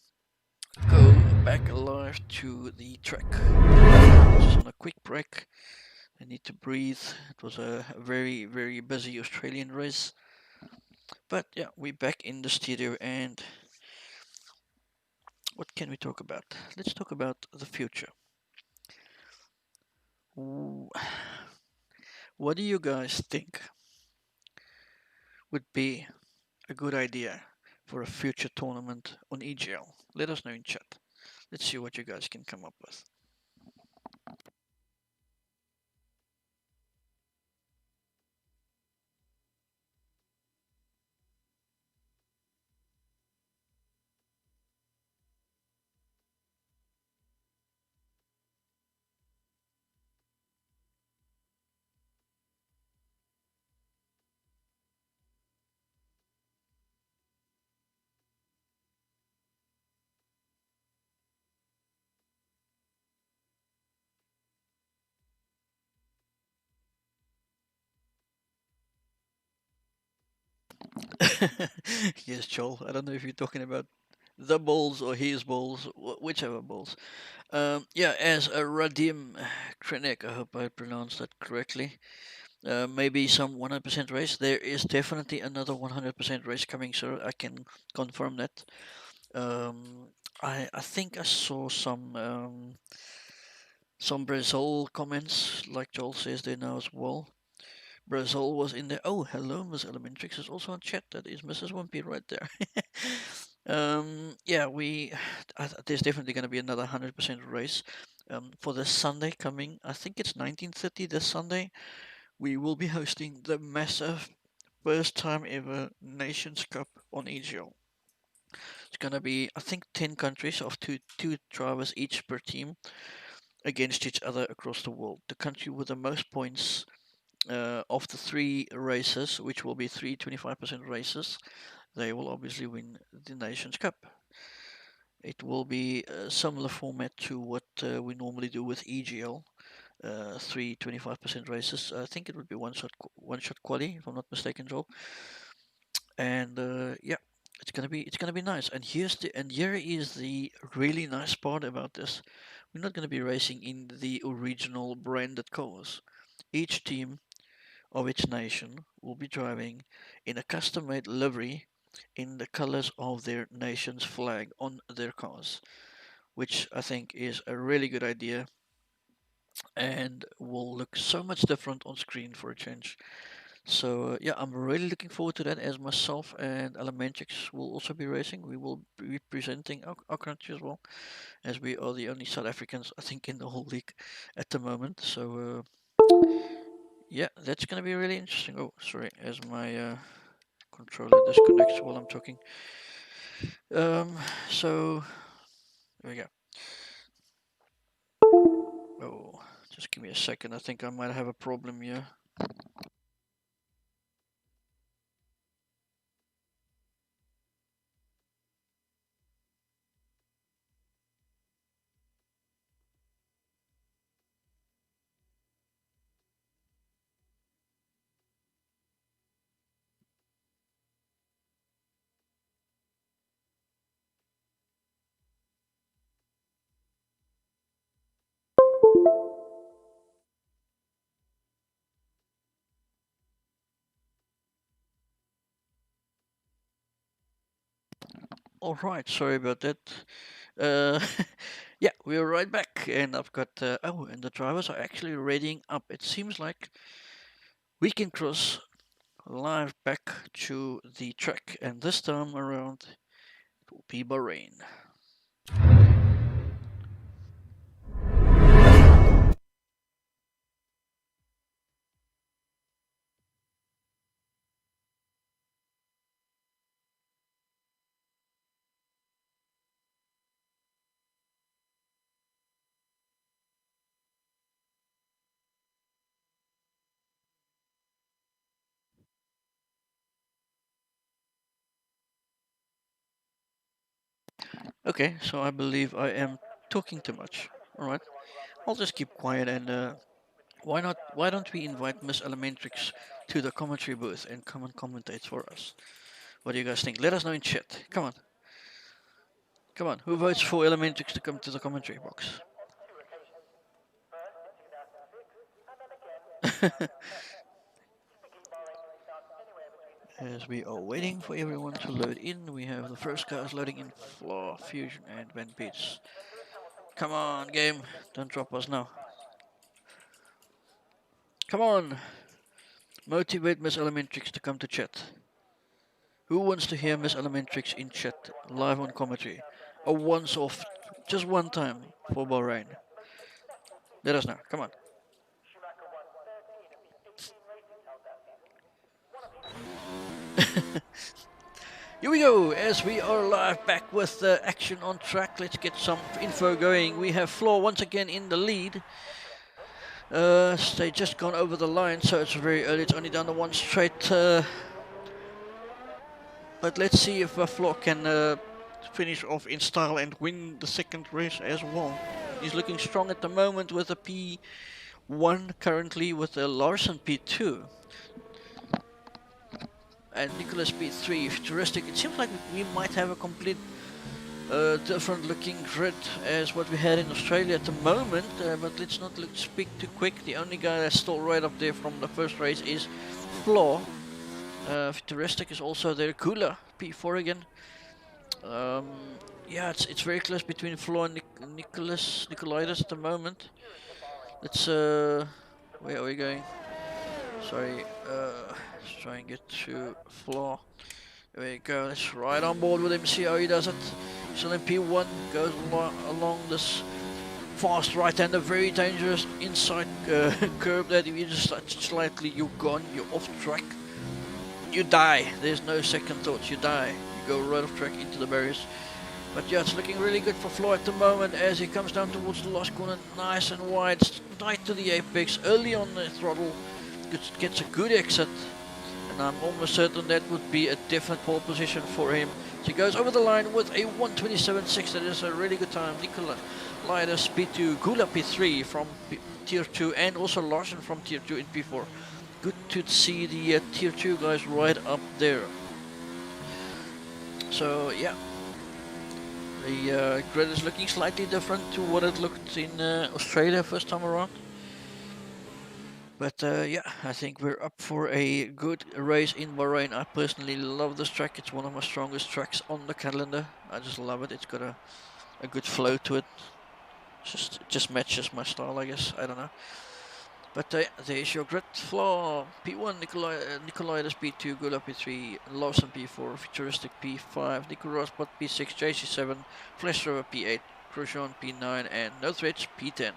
go back live to the track. Just on a quick break. I need to breathe. It was a very, very busy Australian race. But yeah, we're back in the studio, and what can we talk about? Let's talk about the future. What do you guys think would be a good idea for a future tournament on EGL? Let us know in chat. Let's see what you guys can come up with. Yes, Joel. I don't know if you're talking about the balls or his balls, whichever balls. Yeah, as a Radim Krenek, I hope I pronounced that correctly. Maybe some 100% race. There is definitely another 100% race coming, so I can confirm that. I think I saw some Brazil comments, like Joel says there now as well. Brazil was in there. Oh, hello, Miss Elementrix is also on chat. That is Mrs. Wimpy right there. Yeah, there's definitely going to be another 100% race for this Sunday coming. I think it's 19:30 this Sunday. We will be hosting the massive first time ever Nations Cup on EGL. It's going to be, I think, 10 countries of two drivers each per team against each other across the world. The country with the most points of the three races, which will be three 25% races, they will obviously win the Nations Cup. It will be a similar format to what we normally do with EGL. Three 25% races. I think it would be one shot quali, if I'm not mistaken, Joel. And yeah, it's gonna be nice. And here is the really nice part about this. We're not gonna be racing in the original branded cars. Each team of its nation will be driving in a custom-made livery in the colors of their nation's flag on their cars, which I think is a really good idea and will look so much different on screen for a change. So yeah, I'm really looking forward to that, as myself and Elementrix will also be racing. We will be representing our country as well, as we are the only South Africans, I think, in the whole league at the moment. So yeah, that's going to be really interesting. Oh, sorry, as my controller disconnects while I'm talking. So there we go. Oh, just give me a second. I think I might have a problem here. All right, sorry about that. Uh, yeah, we're right back, and I've got oh, and the drivers are actually readying up. It seems like we can cross live back to the track, and this time around it will be Bahrain. Okay, so I believe I am talking too much. Alright, I'll just keep quiet and why don't we invite Miss Elementrix to the commentary booth and come and commentate for us? What do you guys think? Let us know in chat. Come on. Come on. Who votes for Elementrix to come to the commentary box? As we are waiting for everyone to load in, we have the first cars loading in Floor, Fusion and Van Beats. Come on, game. Don't drop us now. Come on. Motivate Miss Elementrix to come to chat. Who wants to hear Miss Elementrix in chat, live on commentary? A once off, just one time for Bahrain. Let us know, come on. Here we go, as we are live back with the action on track. Let's get some info going. We have Floor once again in the lead. They just gone over the line, so it's very early. It's only down to one straight. But let's see if Floor can finish off in style and win the second race as well. He's looking strong at the moment with a P1 currently, with a Larson P2. And Nicholas P3, futuristic. It seems like we might have a complete different looking grid as what we had in Australia at the moment, but let's not speak too quick. The only guy that's still right up there from the first race is Floor. Futuristic is also there. Kula P4 again. Yeah, it's very close between Floor and Nicolaitis at the moment. Let's where are we going? Sorry, let's try and get to Floor. There we go, let's ride on board with him, see how he does it. So then P1 goes along this fast right-hander, very dangerous inside curve that if you just touch slightly, you're gone, you're off track. You die, there's no second thoughts, you die. You go right off track into the barriers. But yeah, it's looking really good for Floor at the moment as he comes down towards the last corner, nice and wide, tight to the apex, early on the throttle, gets a good exit. And I'm almost certain that would be a definite pole position for him. So he goes over the line with a 1:27.6. That is a really good time. Nicolaitis P2, Gula P3 from Tier 2, and also Larson from Tier 2 in P4. Good to see the Tier 2 guys right up there. So yeah, the grid is looking slightly different to what it looked in Australia first time around. But yeah, I think we're up for a good race in Bahrain. I personally love this track. It's one of my strongest tracks on the calendar. I just love it. It's got a good flow to it. It just matches my style, I guess. I don't know. But there's your grid. Floor P1, Nicolaitis P2, Gula P3, Lawson P4, Futuristic P5, Nico Rosbot P6, JC7, Flash Rover P8, Crochon P9, and No Threats P10.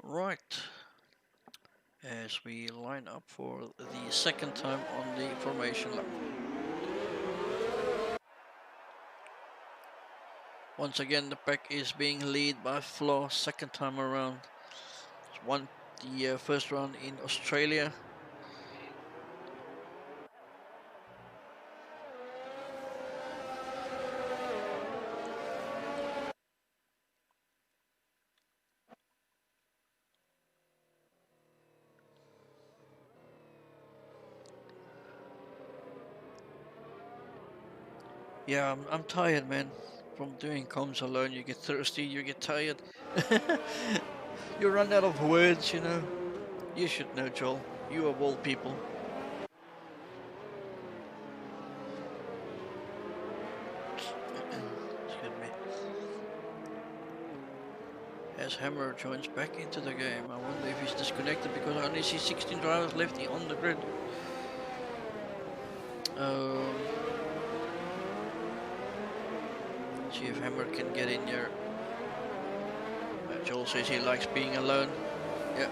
Right, as we line up for the second time on the formation lap. Once again, the pack is being led by Floor second time around. Won the first round in Australia. Yeah, I'm tired, man. From doing comms alone, you get thirsty, you get tired. You run out of words, you know. You should know, Joel. You of all people. Excuse me. As Hammer joins back into the game, I wonder if he's disconnected because I only see 16 drivers left on the grid. See if Hammer can get in here. Joel says he likes being alone. Yeah.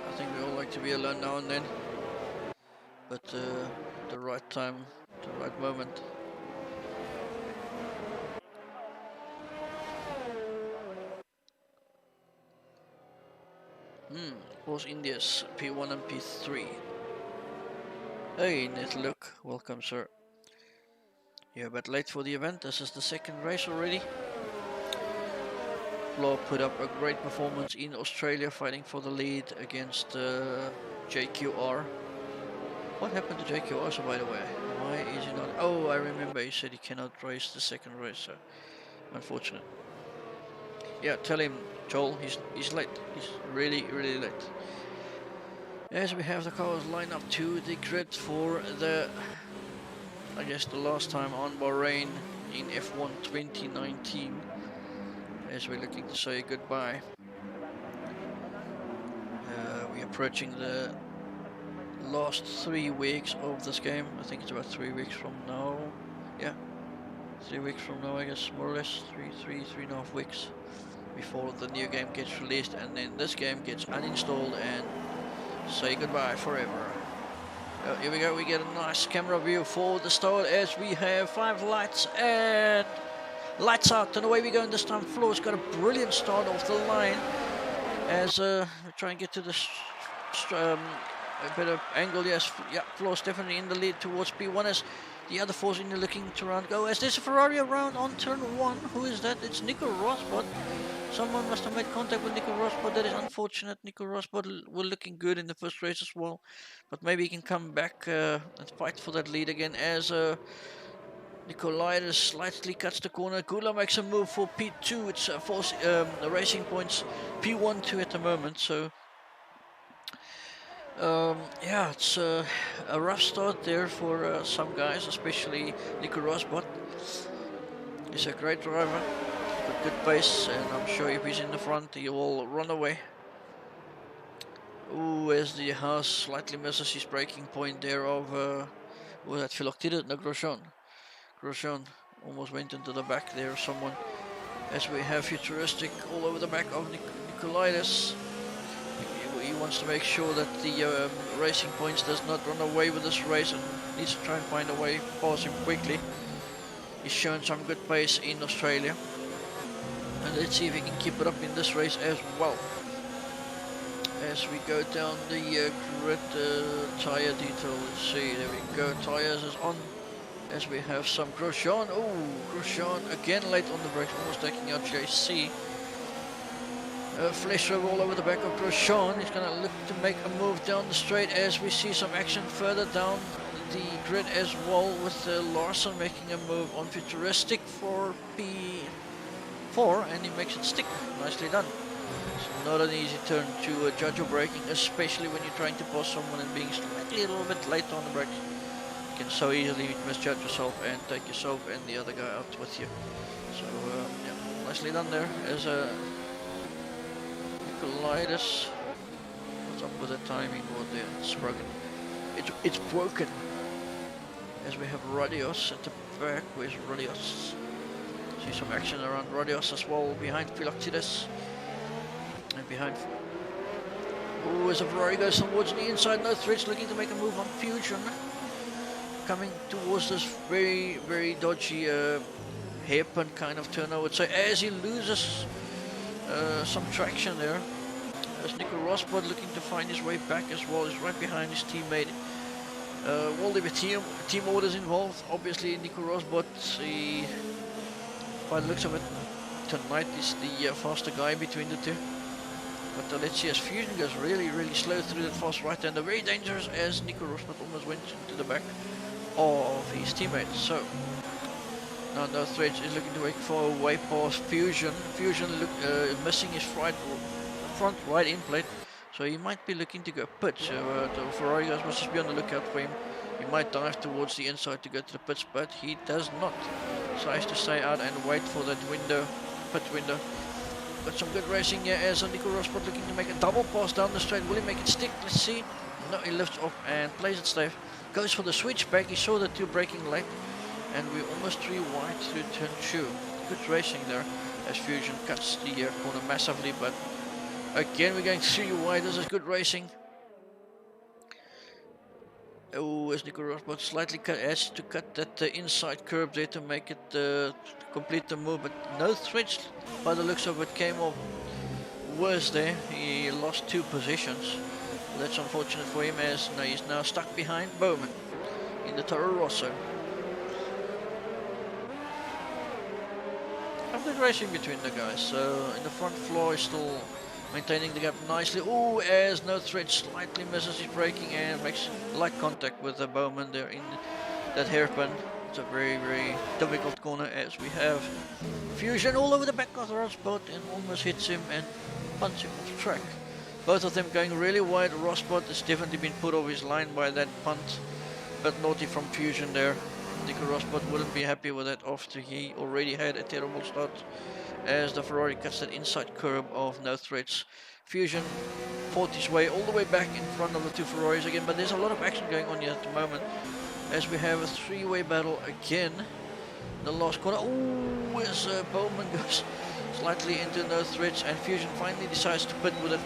I think we all like to be alone now and then. But the right time, the right moment. Force India's P1 and P3. Hey, Ned, look, welcome, sir. You're a bit late for the event. This is the second race already. Flo put up a great performance in Australia, fighting for the lead against JQR. What happened to JQR, so by the way? Why is he not? Oh, I remember he said he cannot race the second race, so unfortunate. Yeah, tell him, Joel, he's late. He's really late. As we have the cars lined up to the grid for the, I guess, the last time on Bahrain in F1 2019. As we're looking to say goodbye. We're approaching the last 3 weeks of this game. I think it's about 3 weeks from now. Yeah, 3 weeks from now, I guess, more or less. Three and a half weeks before the new game gets released, and then this game gets uninstalled and say goodbye forever. Here we go, we get a nice camera view for the start as we have 5 lights and lights out, and away we go. And this time Flo's got a brilliant start off the line as we try and get to this a bit of angle. Yes, yeah, Flo's definitely in the lead towards P1 as the other Force India looking to round go. As there's a Ferrari around on turn 1. Who is that? It's Nico Rosberg. Someone must have made contact with Nico Rosberg. That is unfortunate. Nico Rosberg were looking good in the first race as well, but maybe he can come back and fight for that lead again as Nicolaitis slightly cuts the corner. Gula makes a move for P2. It's Force Racing Points P1-2 at the moment. So yeah, it's a rough start there for some guys, especially Nico Rosberg. He's a great driver. Good pace, and I'm sure if he's in the front he will run away. Ooh, as the Haas slightly misses his braking point there of was that Philoctidis? No, Grosjean. Grosjean almost went into the back there of someone. As we have Futuristic all over the back of Nicolaitis. He wants to make sure that the Racing Points does not run away with this race and needs to try and find a way past him quickly. He's shown some good pace in Australia. And let's see if he can keep it up in this race as well. As we go down the grid tyre detail, let's see, there we go, tyres is on. As we have some Grosjean. Oh, Grosjean again late on the brakes, almost taking out JC. Flesh over all over the back of Grosjean. He's going to look to make a move down the straight as we see some action further down the grid as well, with Larson making a move on Futuristic for P4, and he makes it stick. Nicely done. It's not an easy turn to judge your braking, especially when you're trying to pass someone and being slightly a little bit late on the brakes. You can so easily misjudge yourself and take yourself and the other guy out with you. So yeah, nicely done there as Nicolaitis. What's up with the timing board there? It's broken. It's broken. As we have Radios at the back. Where's Radios? See some action around Radios as well, behind Philoctidis. And behind... Oh, as a Ferrari goes towards the inside, no threats, looking to make a move on Fusion. Coming towards this very dodgy hairpin kind of turn, I would say, as he loses some traction there. As Nico Rosberg looking to find his way back as well, he's right behind his teammate. Well, there were team orders involved. Obviously, Nico Rosberg, by the looks of it, tonight is the faster guy between the two. But let's see, as Fusion goes really slow through that fast right-hander, very dangerous as Nico Rosberg almost went into the back of his teammates. So Now no threats is looking to wait for a way past Fusion. Fusion missing his front right in plate, so he might be looking to go pits. The Ferrari guys must just be on the lookout for him. He might dive towards the inside to go to the pits, but he does not. So he has to stay out and wait for that window, pit window. Got some good racing here as Nico Rosberg looking to make a double pass down the straight. Will he make it stick? Let's see. No, he lifts off and plays it safe. Goes for the switchback. He saw the two braking late, and we're almost 3 wide to turn 2. Good racing there as Fusion cuts the corner massively, but again we're going 3 wide. This is good racing. Oh, as Nico Rosberg slightly has to cut that inside curb there to make it complete the move, but no threats by the looks of it came off worse there. He lost 2 positions. That's unfortunate for him as he's now stuck behind Bowman in the Toro Rosso. A good racing between the guys. So in the front floor is still maintaining the gap nicely. Oh, as no threat slightly misses his braking and makes light contact with the Bowman there in that hairpin. It's a very, very difficult corner as we have Fusion all over the back of the Rosberg and almost hits him and punts him off track. Both of them going really wide. Rosberg has definitely been put off his line by that punt, but naughty from Fusion there. Nico Rosberg wouldn't be happy with that after he already had a terrible start as the Ferrari cuts that inside curb of no threats. Fusion fought his way all the way back in front of the 2 Ferraris again, but there's a lot of action going on here at the moment as we have a 3-way battle again. The last corner, oh, as Bowman goes slightly into no threats and Fusion finally decides to pit with a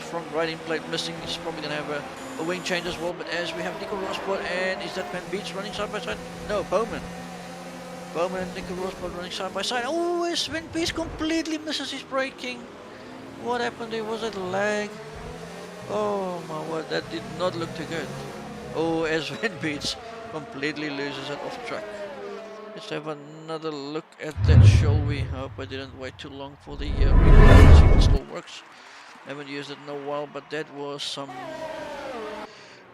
front right in plate missing. He's probably going to have a wing change as well, but as we have Nico Rosberg and is that Van Beach running side by side? No, Bowman and Nico Rosberg running side by side. Oh, as Van Beach completely misses his braking. What happened there? Was it lag? Oh my word, that did not look too good. Oh, as Van Beach completely loses it off track. Let's have another look at that, shall we? Hope I didn't wait too long for the replay. See if it still works. Haven't used it in a while, but that was some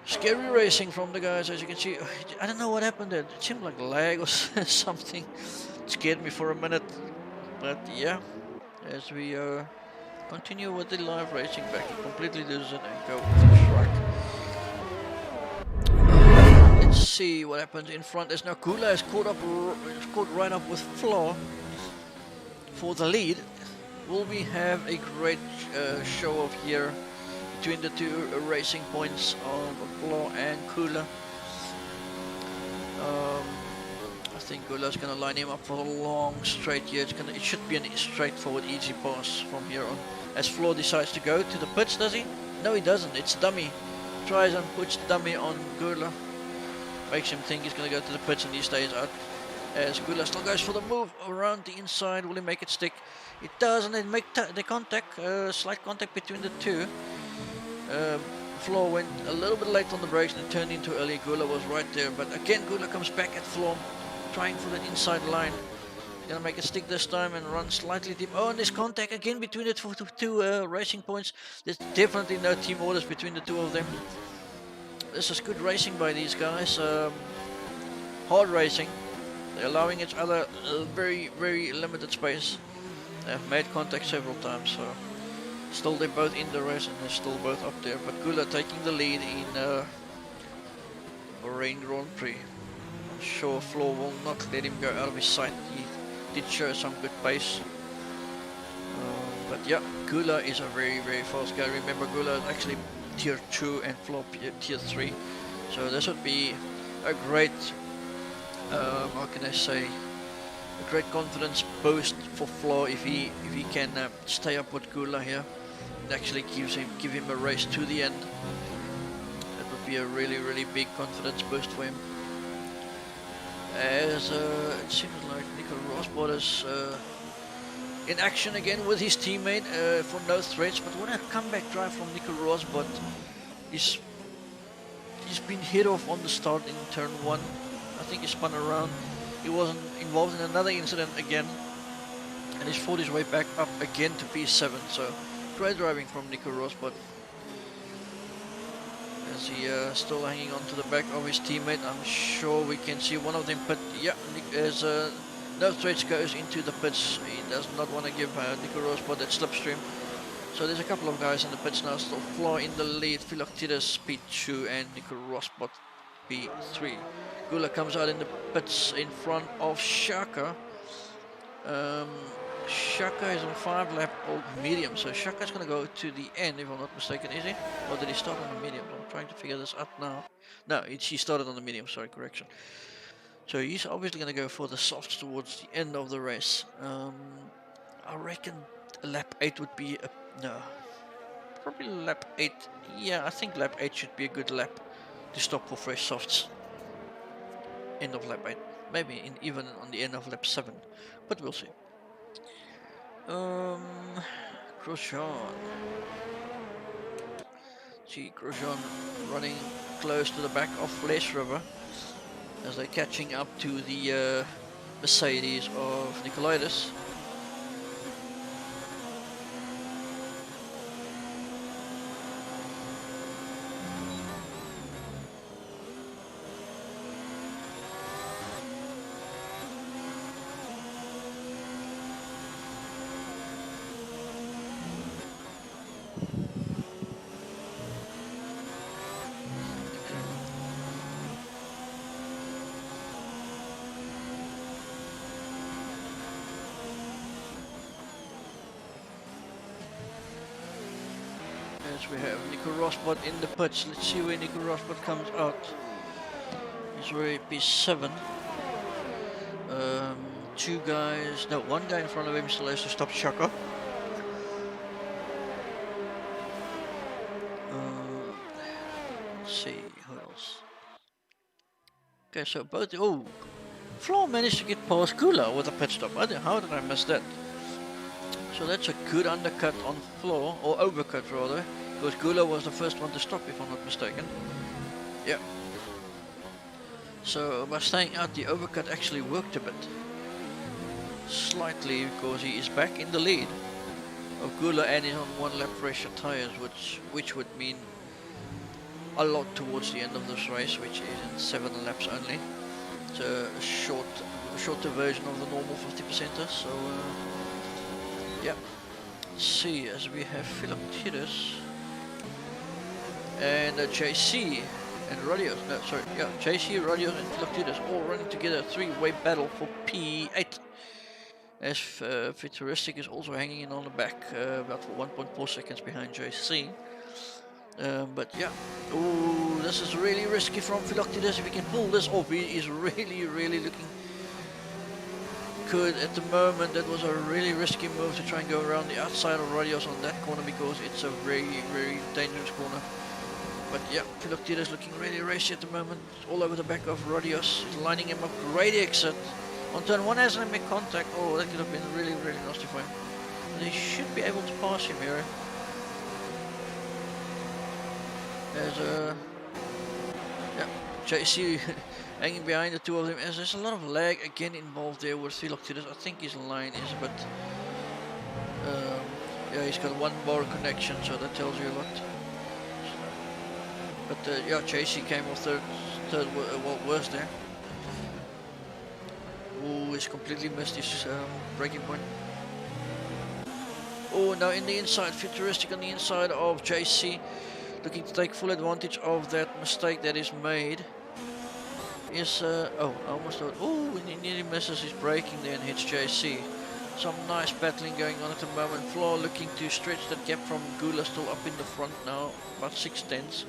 scary racing from the guys, as you can see. I don't know what happened there. It seemed like lag or something. It scared me for a minute. But yeah, as we continue with the live racing back, he completely loses it and go off the track. Let's see what happens in front as now Kula is caught right up with Flaw for the lead. Will we have a great show off here between the 2 racing points of Flaw and Kula? I think Kula's gonna line him up for a long straight here. It should be a straightforward easy pass from here on. As Flaw decides to go to the pits, does he? No, he doesn't. It's dummy. Tries and puts dummy on Kula. Makes him think he's going to go to the pits and he stays out. As Kula still goes for the move around the inside. Will he make it stick? It does, and they make the contact, slight contact between the 2. Flaw went a little bit late on the brakes and turned into early. Kula was right there, but again Kula comes back at Flaw, trying for that inside line. He's going to make it stick this time and run slightly deep. Oh, and there's contact again between the 2 racing points. There's definitely no team orders between the 2 of them. This is good racing by these guys, hard racing. They're allowing each other a very, very limited space. They've made contact several times, so still they're both in the race and they're still both up there. But Kula taking the lead in Bahrain Grand Prix. I'm sure Flaw will not let him go out of his sight. He did show some good pace. But yeah, Kula is a very, very fast guy. Remember, Kula is actually Tier 2 and Flaw Tier 3, so this would be a great, how can I say, a great confidence boost for Flaw if he can stay up with Kula here and actually give him a race to the end. That would be a really, really big confidence boost for him. As it seems like Nico Rosberg is in action again with his teammate for no threats, but what a comeback drive from Nico Rosberg. He's been hit off on the start in turn 1. I think he spun around. He wasn't involved in another incident again, and he's fought his way back up again to P7. So great driving from Nico Rosberg. As he still hanging on to the back of his teammate. I'm sure we can see one of them, but yeah, as No threats goes into the pits. He does not want to give Nico Rosberg that slipstream. So there's a couple of guys in the pits now. Still Flaw in the lead, Philoctetes P2 and Nico Rosberg P3. Gula comes out in the pits in front of Shaka. Shaka is on 5-lap old medium, so Shaka's going to go to the end, if I'm not mistaken, is he? Or did he start on the medium? I'm trying to figure this out now. No, he started on the medium, sorry, correction. So he's obviously going to go for the softs towards the end of the race. I reckon lap 8 would be a... no. Probably lap 8. Yeah, I think lap 8 should be a good lap to stop for fresh softs. End of lap 8. Maybe even on the end of lap 7. But we'll see. Grosjean. See Grosjean running close to the back of Flesh River as they're catching up to the Mercedes of Nicolaitis. We have Nico Rosberg in the pits. Let's see where Nico Rosberg comes out. He's already P7. One guy in front of him still has to stop Shaka. Let's see, who else? Okay, so both. Oh, Flaw managed to get past Kula with a pit stop. How did I miss that? So that's a good undercut on Flaw, or overcut rather. Because Gula was the first one to stop, if I'm not mistaken. Yeah. So by staying out, the overcut actually worked a bit. Slightly, because he is back in the lead of Gula and is on 1 lap fresher tires, which would mean a lot towards the end of this race, which is in 7 laps only. It's a shorter version of the normal 50%er. So yeah. Let's see, as we have Philoctetes and JC and Radios, JC, Radios and Philoctetes all running together, a 3-way battle for P8. As Futuristic is also hanging in on the back, about 1.4 seconds behind JC. But yeah, ooh, this is really risky from Philoctetes. If he can pull this off, he is really looking good at the moment. That was a really risky move to try and go around the outside of Radios on that corner, because it's a very dangerous corner. But yeah, Philoctetes looking really racy at the moment, all over the back of Radios, lining him up, great exit. On turn 1 hasn't made contact. Oh, that could have been really nasty for him. But he should be able to pass him here. There's JC hanging behind the two of them, as there's a lot of lag again involved there with Philoctetes. I think his line is a bit... yeah, he's got 1 bar connection, so that tells you a lot. But yeah, JC came off third worst there. Oh, he's completely missed his braking point. Oh, now in the inside, Futuristic on the inside of JC, looking to take full advantage of that mistake that is made. Is oh, almost thought, oh, he nearly misses his braking there and hits JC. Some nice battling going on at the moment. Flaw looking to stretch that gap from Gula, still up in the front now, about 6/10.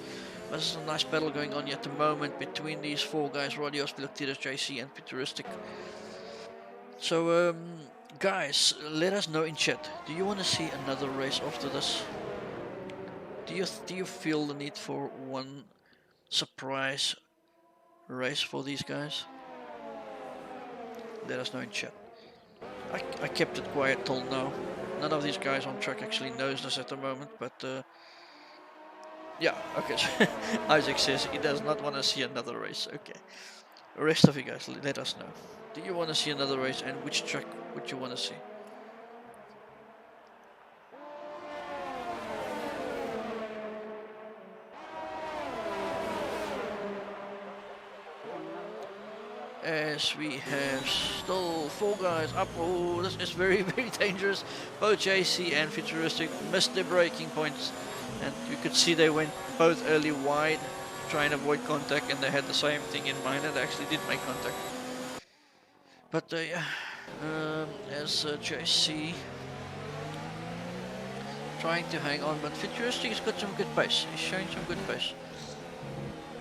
But there's a nice battle going on at the moment between these 4 guys, Radios, Philoctetes, JC and Futuristic. So guys, let us know in chat, do you want to see another race after this? Do you feel the need for 1 surprise race for these guys? Let us know in chat. I kept it quiet till now. None of these guys on track actually knows this at the moment, but yeah, okay. Isaac says he does not want to see another race. Okay, the rest of you guys, let us know. Do you want to see another race, and which track would you want to see? as we have still 4 guys up. Oh, this is very, very dangerous. Both JC and Futuristic missed their braking points, and you could see they went both early wide, trying to avoid contact, and they had the same thing in mind, and they actually did make contact. But yeah, as JC trying to hang on, but Futuristic has got some good pace. He's showing some good pace.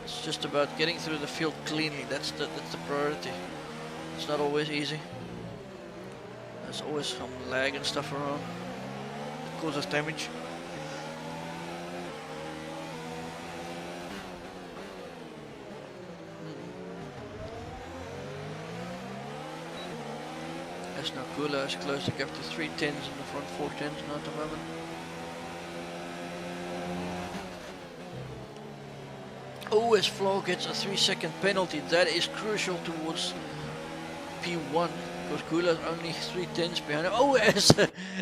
It's just about getting through the field cleanly. That's the priority. It's not always easy. There's always some lag and stuff around. It causes damage. As now Kula has closed the gap to 3 10s in the front 4 10s now at the moment. Oh, as Flo gets a 3-second penalty, that is crucial towards P1, because Kula is only 3 10s behind him. Oh, as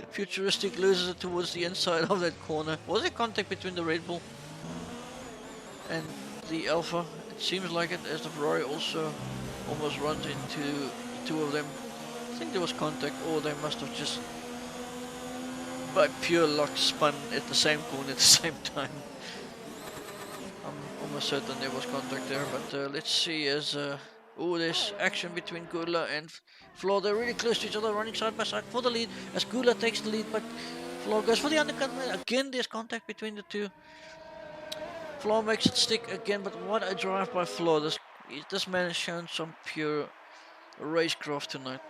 Futuristic loses it towards the inside of that corner. Was there contact between the Red Bull and the Alpha? It seems like it, as the Ferrari also almost runs into 2 of them. I think there was contact, or they must have just by pure luck spun at the same corner at the same time. I'm almost certain there was contact there, but let's see as oh, there's action between Gula and Flo. They're really close to each other, running side by side for the lead as Gula takes the lead, but Flo goes for the undercut. Again, there's contact between the two. Flo makes it stick again, but what a drive by Flo. This man has shown some pure racecraft tonight.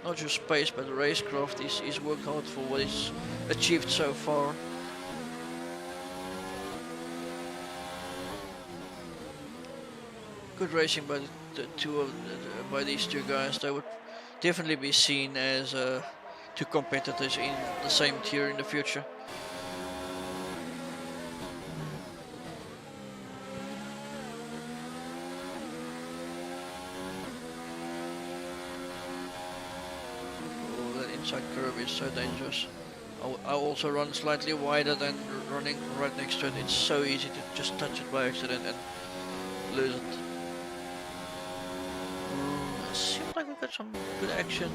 Not just pace, but racecraft. He's worked hard for what he's achieved so far. Good racing by by these two guys. They would definitely be seen as two competitors in the same tier in the future. Inside curve is so dangerous. I also run slightly wider than running right next to it. It's so easy to just touch it by accident and lose it. Seems like we've got some good action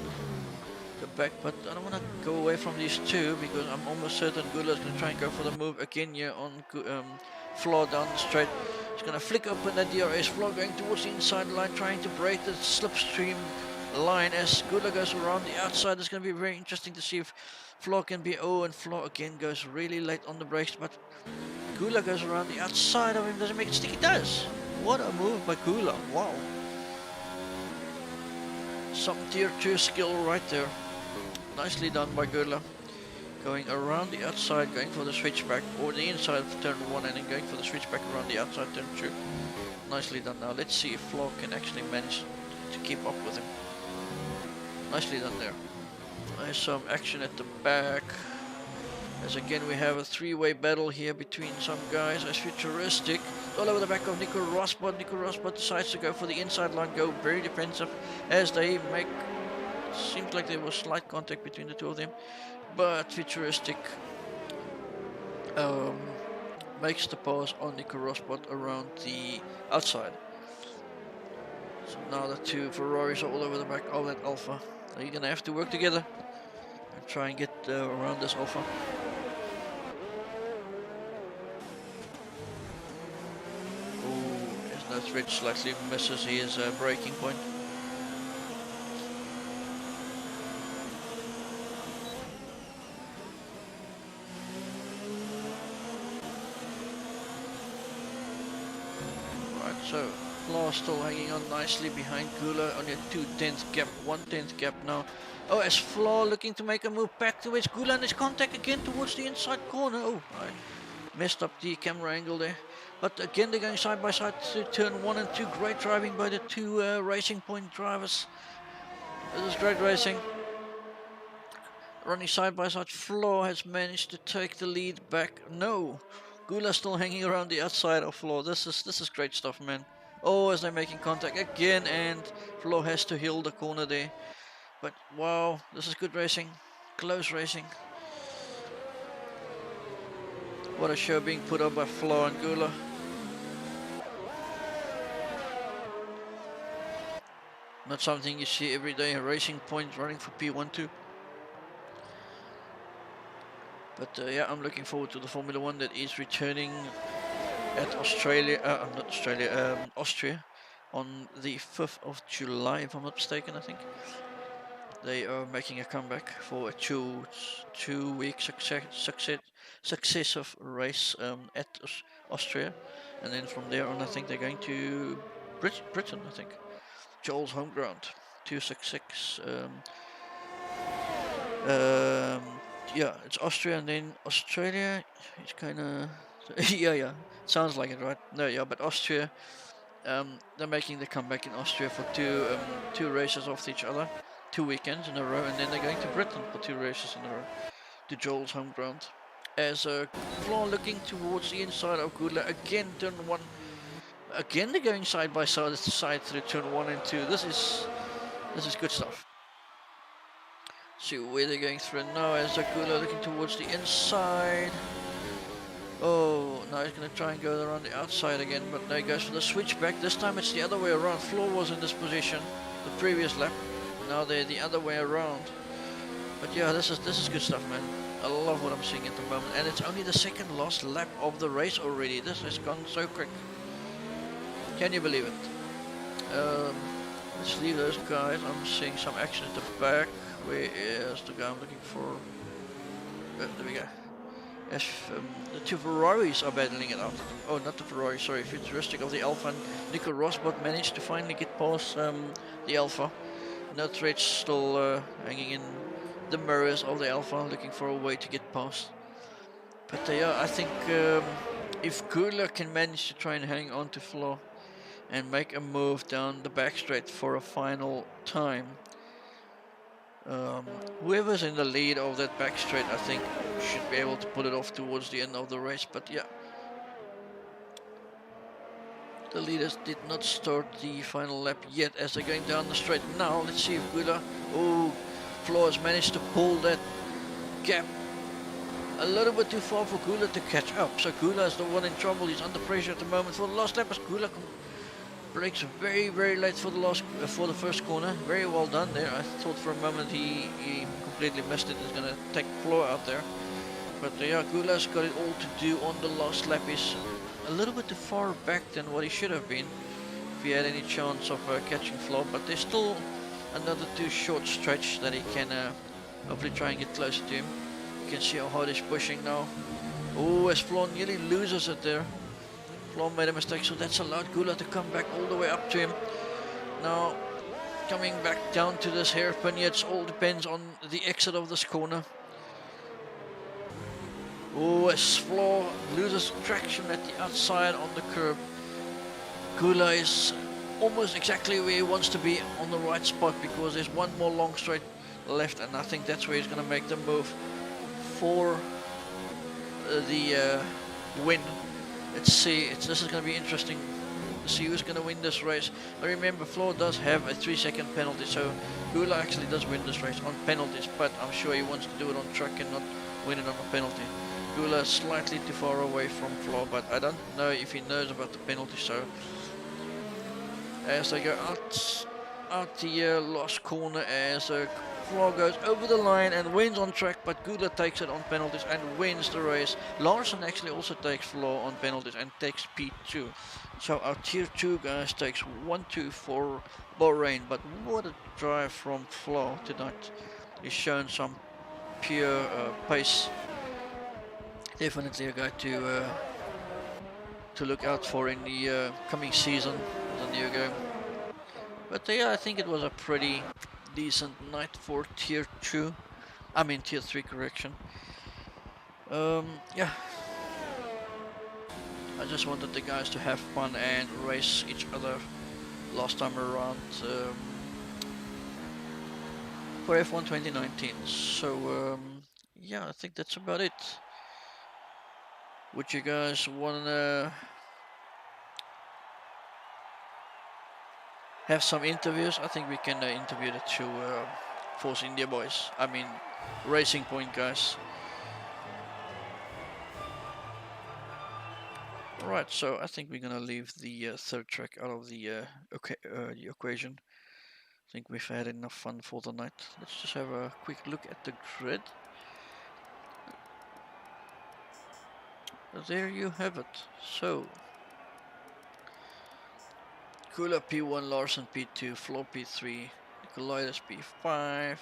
at the back, but I don't want to go away from these two because I'm almost certain Gula's going to try and go for the move again here on Flo down the straight. He's going to flick open that DRS. Flo going towards the inside line, trying to break the slipstream line as Gula goes around the outside. It's going to be very interesting to see if Flo can be. Oh, and Flo again goes really late on the brakes, but Gula goes around the outside of him. Doesn't make it stick. He does. What a move by Gula. Wow. Some tier 2 skill right there. Nicely done by Gula. Going around the outside, going for the switchback, or the inside of turn 1 and then going for the switchback around the outside turn 2. Nicely done. Now let's see if Flo can actually manage to keep up with him. Nicely done there. There's some action at the back. As again we have a 3-way battle here between some guys as Futuristic. All over the back of Nico Rosbot. Nico Rosbot decides to go for the inside line, go very defensive as they make... Seems like there was slight contact between the two of them. But Futuristic makes the pass on Nico Rosbot around the outside. So now the two Ferraris are all over the back of that Alpha. So you're gonna have to work together and try and get around this Alpha. Oh, as no threat slightly misses his braking point. Right, so Flo still hanging on nicely behind Gula, only a 2/10 gap, 1/10 gap now. Oh, as Flo looking to make a move back towards Gula, and his contact again towards the inside corner. Oh, I messed up the camera angle there. But again, they're going side by side to turn 1 and 2. Great driving by the two Racing Point drivers. This is great racing. Running side by side, Flo has managed to take the lead back. No, Gula still hanging around the outside of Flo. This is great stuff, man. Oh, as they're making contact again, and Flo has to heal the corner there. But wow, this is good racing, close racing. What a show being put up by Flo and Gula. Not something you see every day. Racing Point running for P12. But yeah, I'm looking forward to the Formula 1 that is returning at Australia, not Australia, Austria on the 5th of July, if I'm not mistaken, I think. They are making a comeback for a two-week successive race at Austria. And then from there on, I think they're going to Britain, I think. Joel's home ground. 266. Yeah, it's Austria and then Australia. It's kind of yeah, sounds like it, right? No, yeah, but Austria. They're making the comeback in Austria for two races off each other, 2 weekends in a row, and then they're going to Britain for 2 races in a row, to Joel's home ground. As Flaw looking towards the inside of Gula again, turn 1. Again, they're going side by side through turn 1 and 2. This is good stuff. See where they're going through now as Gula looking towards the inside. Oh, now he's going to try and go around the outside again, but now he goes for the switchback. This time it's the other way around. Floor was in this position the previous lap. Now they're the other way around. But yeah, this is good stuff, man. I love what I'm seeing at the moment. And it's only the second last lap of the race already. This has gone so quick. Can you believe it? Let's leave those guys. I'm seeing some action at the back. Where is the guy I'm looking for? There we go. As the two Ferraris are battling it out. Oh, not the Ferrari, sorry, futuristic of the Alpha. And Nico Rosberg managed to finally get past the Alpha. No threats still hanging in the mirrors of the Alpha, looking for a way to get past. But yeah, I think if Gula can manage to try and hang on to Flaw and make a move down the back straight for a final time, whoever's in the lead of that back straight, I think, should be able to pull it off towards the end of the race. But yeah, the leaders did not start the final lap yet as they're going down the straight. Now, let's see if Gula, Flaw has managed to pull that gap a little bit too far for Gula to catch up. So Gula is the one in trouble. He's under pressure at the moment for the last lap as Gula brakes very, very late for the first corner. Very well done there. I thought for a moment he completely missed it. He's going to take Flaw out there. But yeah, Gula's got it all to do on the last lap. He's a little bit too far back than what he should have been if he had any chance of catching Flaw. But there's still another 2 short stretch that he can hopefully try and get closer to him. You can see how hard he's pushing now. Oh, as Flaw nearly loses it there. Flaw made a mistake, so that's allowed Gula to come back all the way up to him. Now, coming back down to this hairpin, it all depends on the exit of this corner. Oh, as Flaw loses traction at the outside on the curb. Gula is almost exactly where he wants to be on the right spot because there's one more long straight left, and I think that's where he's going to make the move for the win. Let's see, this is going to be interesting to see who's going to win this race. But remember, Flaw does have a 3-second penalty, so Gula actually does win this race on penalties, but I'm sure he wants to do it on track and not win it on a penalty. Gula is slightly too far away from Flaw, but I don't know if he knows about the penalty, so as they go out the last corner, as Flaw goes over the line and wins on track, but Gula takes it on penalties and wins the race. Larson actually also takes Flaw on penalties and takes P2. So our tier 2 guys takes 1-2 for Bahrain, but what a drive from Flaw tonight. He's shown some pure pace. Definitely a guy to look out for in the coming season as a new game. But yeah, I think it was a pretty decent night for tier 2. I mean tier 3, correction. Yeah. I just wanted the guys to have fun and race each other last time around for F1 2019. So yeah, I think that's about it. Would you guys wanna have some interviews? I think we can interview the 2 Force India boys. I mean, Racing Point guys. Right, so I think we're gonna leave the 3rd track out of the equation. I think we've had enough fun for the night. Let's just have a quick look at the grid. There you have it. So, Kula P1, Larsen P2, Flo P3, Nicolaitis P5,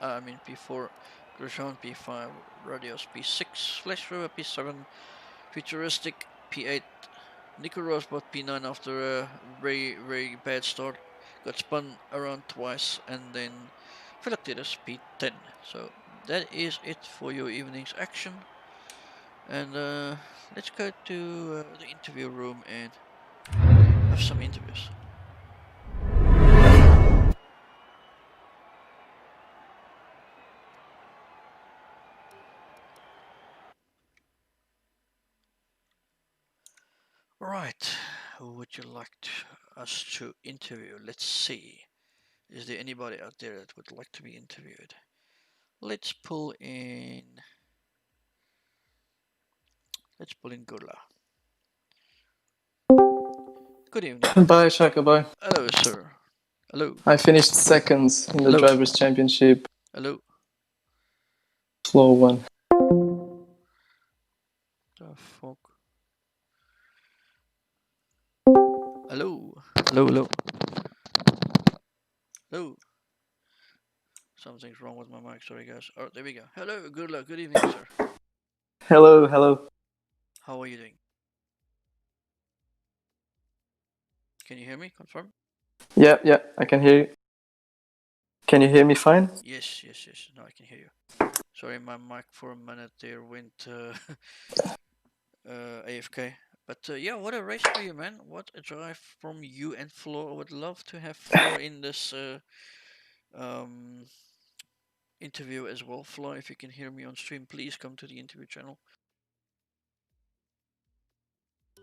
P4, Grosjean P5, Radios P6, Flash River P7, Futuristic P8, Nico Rosberg P9 after a very bad start. Got spun around twice, and then Philoctetus P10. So that is it for your evening's action. And let's go to the interview room and have some interviews. Right, who would you like us to interview? Let's see. Is there anybody out there that would like to be interviewed? Let's pull in Gula. Good evening. Bye, Shaka, bye. Hello, sir. Hello. I finished second in the Hello. Drivers' Championship. Hello. Floor 1. The fuck? Hello. Hello. Hello. Something's wrong with my mic. Sorry, guys. Oh, there we go. Hello. Good luck. Good evening, sir. Hello. How are you doing? Can you hear me? Confirm? Yeah, I can hear you. Can you hear me fine? Yes. No, I can hear you. Sorry, my mic for a minute there went AFK. But yeah, what a race for you, man. What a drive from you and Flo. I would love to have Flo in this interview as well. Flo, if you can hear me on stream, please come to the interview channel.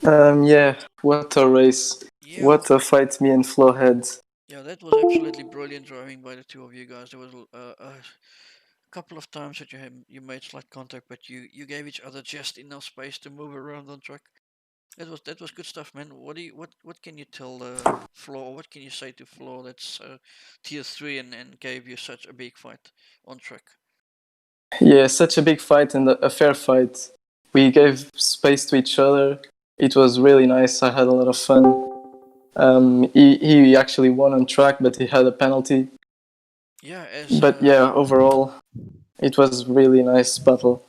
Yeah, what a race. Yeah. What a fight me and Flo had. Yeah, that was absolutely brilliant driving by the two of you guys. There was a couple of times that you made slight contact, but you gave each other just enough space to move around on track. That was good stuff, man. What can you tell Flo? Or what can you say to Flo that's tier 3 and gave you such a big fight on track? Yeah, such a big fight and a fair fight. We gave space to each other. It was really nice. I had a lot of fun. He actually won on track, but he had a penalty. Yeah, overall, it was really nice battle.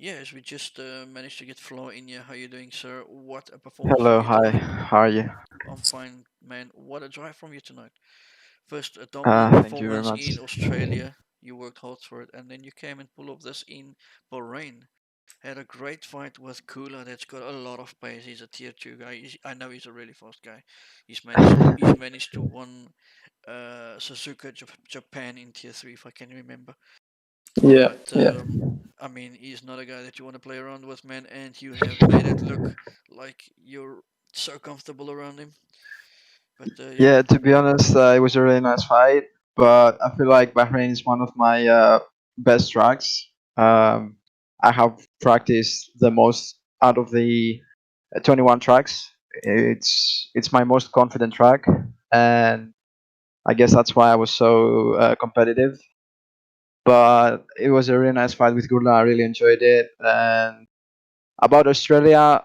Yeah, as we just managed to get Flo in here. How you doing, sir? What a performance! Hello, hi. How are you? I'm fine, man. What a drive from you tonight. First, a dominant Thank you very performance much. in Australia. You worked hard for it, and then you came and pulled off this in Bahrain. Had a great fight with Kula. That's got a lot of pace. He's a tier 2 guy. I know he's a really fast guy. He's managed to win Suzuka Japan in tier 3, if I can remember. Yeah, But, I mean, he's not a guy that you want to play around with, man. And you have made it look like you're so comfortable around him. But Yeah, to be honest, it was a really nice fight, but I feel like Bahrain is one of my best tracks. I have practiced the most out of the 21 tracks. It's my most confident track, and I guess that's why I was so competitive. But it was a really nice fight with Gurla. I really enjoyed it. And about Australia,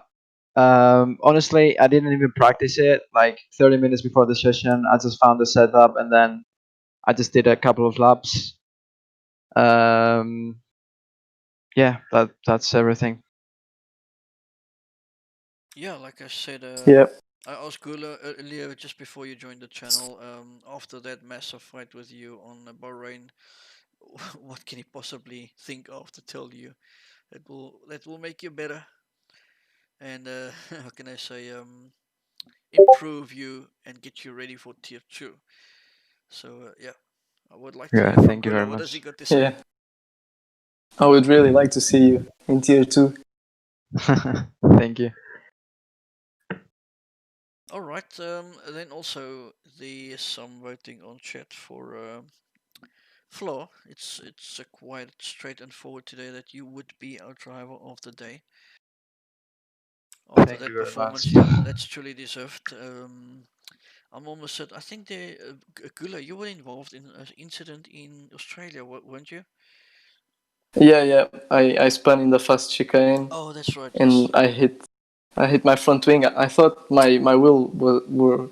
honestly, I didn't even practice it. Like 30 minutes before the session, I just found the setup and then I just did a couple of laps. Yeah, that's everything. yeah, like I said, yeah. I asked Gula earlier, just before you joined the channel, after that massive fight with you on Bahrain, what can he possibly think of to tell you that will make you better, and how can I say, improve you and get you ready for tier 2. So yeah, I would like to Yeah, hear from thank you Gula. very What has much. he got to say? Yeah. I would really like to see you in tier 2. Thank you. All right. Then also some voting on chat for Flo. It's quite straight and forward today that you would be our driver of the day. After Thank that you very performance, much. that's truly deserved. I'm almost certain. I think Gula, you were involved in an incident in Australia, weren't you? Yeah. I spun in the fast chicane, Oh, that's right. Yes. and I hit my front wing. I thought my wheel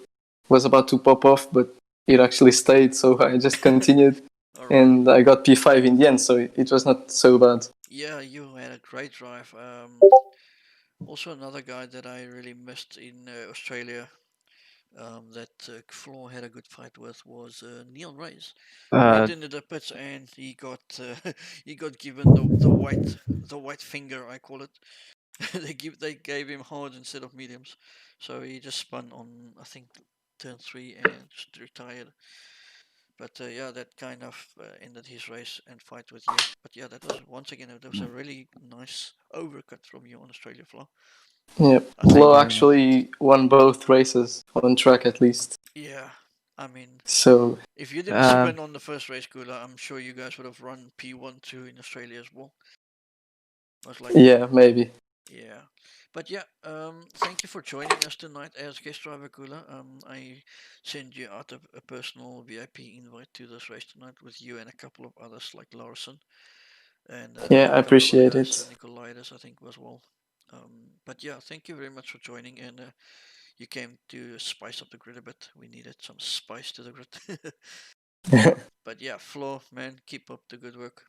was about to pop off, but it actually stayed. So I just continued, All right. and I got P5 in the end. So it was not so bad. Yeah, you had a great drive. Also another guy that I really missed in Australia, that Flaw had a good fight with, was Neil Reyes. Went Uh, into the pits and he got he got given the white finger, I call it. They gave him hards instead of mediums, so he just spun on, I think, turn 3 and just retired. But yeah, that kind of ended his race and fight with you. But yeah, that was once again, that was a really nice overcut from you on Australia Flaw. Yeah, I think, Flo actually won both races on track at least. yeah, I mean, So if you didn't um, spin on the first race, Gula, I'm sure you guys would have run P1 2 in Australia as well. Most likely. yeah, maybe. Yeah. But yeah, thank you for joining us tonight as guest driver, Gula. I send you out a personal VIP invite to this race tonight with you and a couple of others like Larson and Yeah, I a couple of other appreciate guys, it. Nicolaitis, I think, as well. But yeah, thank you very much for joining, and you came to spice up the grid a bit. We needed some spice to the grid. But yeah, Flo, man, keep up the good work.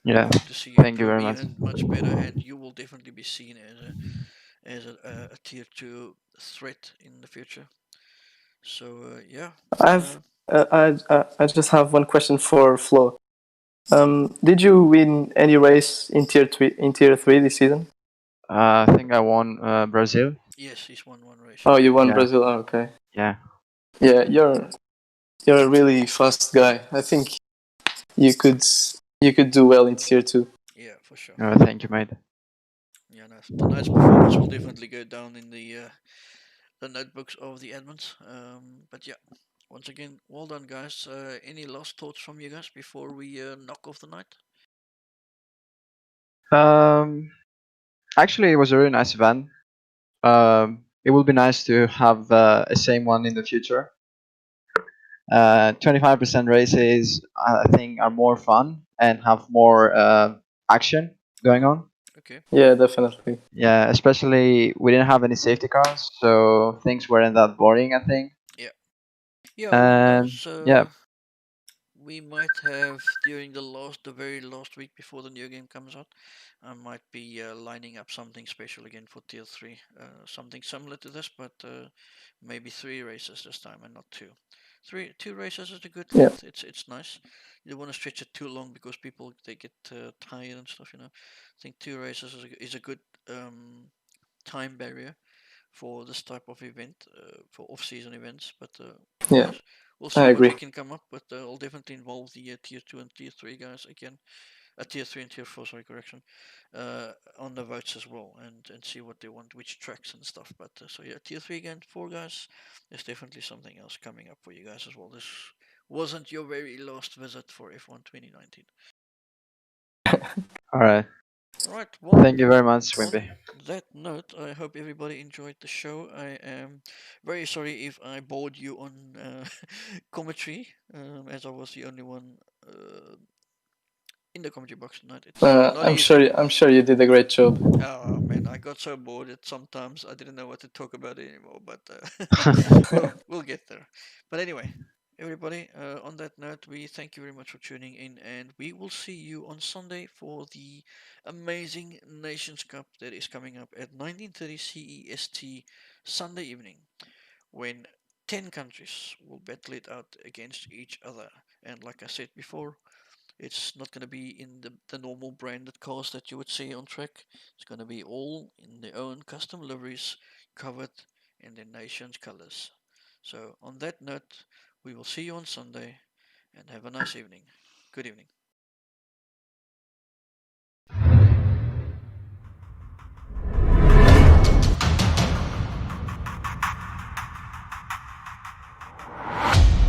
yeah, Hope to see you thank you improve very much. even much better, and you will definitely be seen as a tier 2 threat in the future. So yeah, I've I just have one question for Flo. Did you win any race in tier 3 this season? I think I won Brazil. yes, he's won one race. Oh, Yeah. you won Yeah, Brazil. Oh, okay. yeah. Yeah, you're a really fast guy. I think you could you could do well in tier 2. Yeah, for sure. Thank you, mate. Yeah, no, tonight's performance will definitely go down in the notebooks of the admins. But yeah, once again, well done, guys. Any last thoughts from you guys before we knock off the night? Um, Actually, it was a really nice event. It would be nice to have a same one in the future. 25% races, I think, are more fun and have more action going on. Okay. Yeah, definitely. Yeah, especially we didn't have any safety cars, so things weren't that boring, I think. Yeah. Yeah, who And knows? yeah, We might have during the very last week before the new game comes out. I might be lining up something special again for tier 3, something similar to this, but maybe 3 races this time and not 2. 2 races is a good Yeah. length. It's nice. You don't want to stretch it too long because people they get tired and stuff. I think 2 races is a good time barrier for this type of event, for off-season events. But who Yeah, knows? We'll I see what we agree. can come up with. I'll definitely involve the tier 2 and tier 3 guys again. Tier 3 and tier 4, sorry, correction, on the votes as well, and see what they want, which tracks and stuff. But so yeah, tier 3 again, 4 guys. There's definitely something else coming up for you guys as well. This wasn't your very last visit for F1 2019. all right. All right, well, Thank you very much, on Wimpy. that note, I hope everybody enjoyed the show. I am very sorry if I bored you on commentary, as I was the only one in the commentary box tonight. It's not easy. I'm sure you did a great job. Oh man, I got so bored that sometimes I didn't know what to talk about anymore. But we'll get there. But anyway, everybody, on that note, we thank you very much for tuning in, and we will see you on Sunday for the amazing Nations Cup that is coming up at 19:30 CEST Sunday evening, when 10 countries will battle it out against each other. And like I said before, it's not going to be in the normal branded cars that you would see on track. It's going to be all in their own custom liveries, covered in their nation's colors. So, on that note, we will see you on Sunday and have a nice evening. Good evening.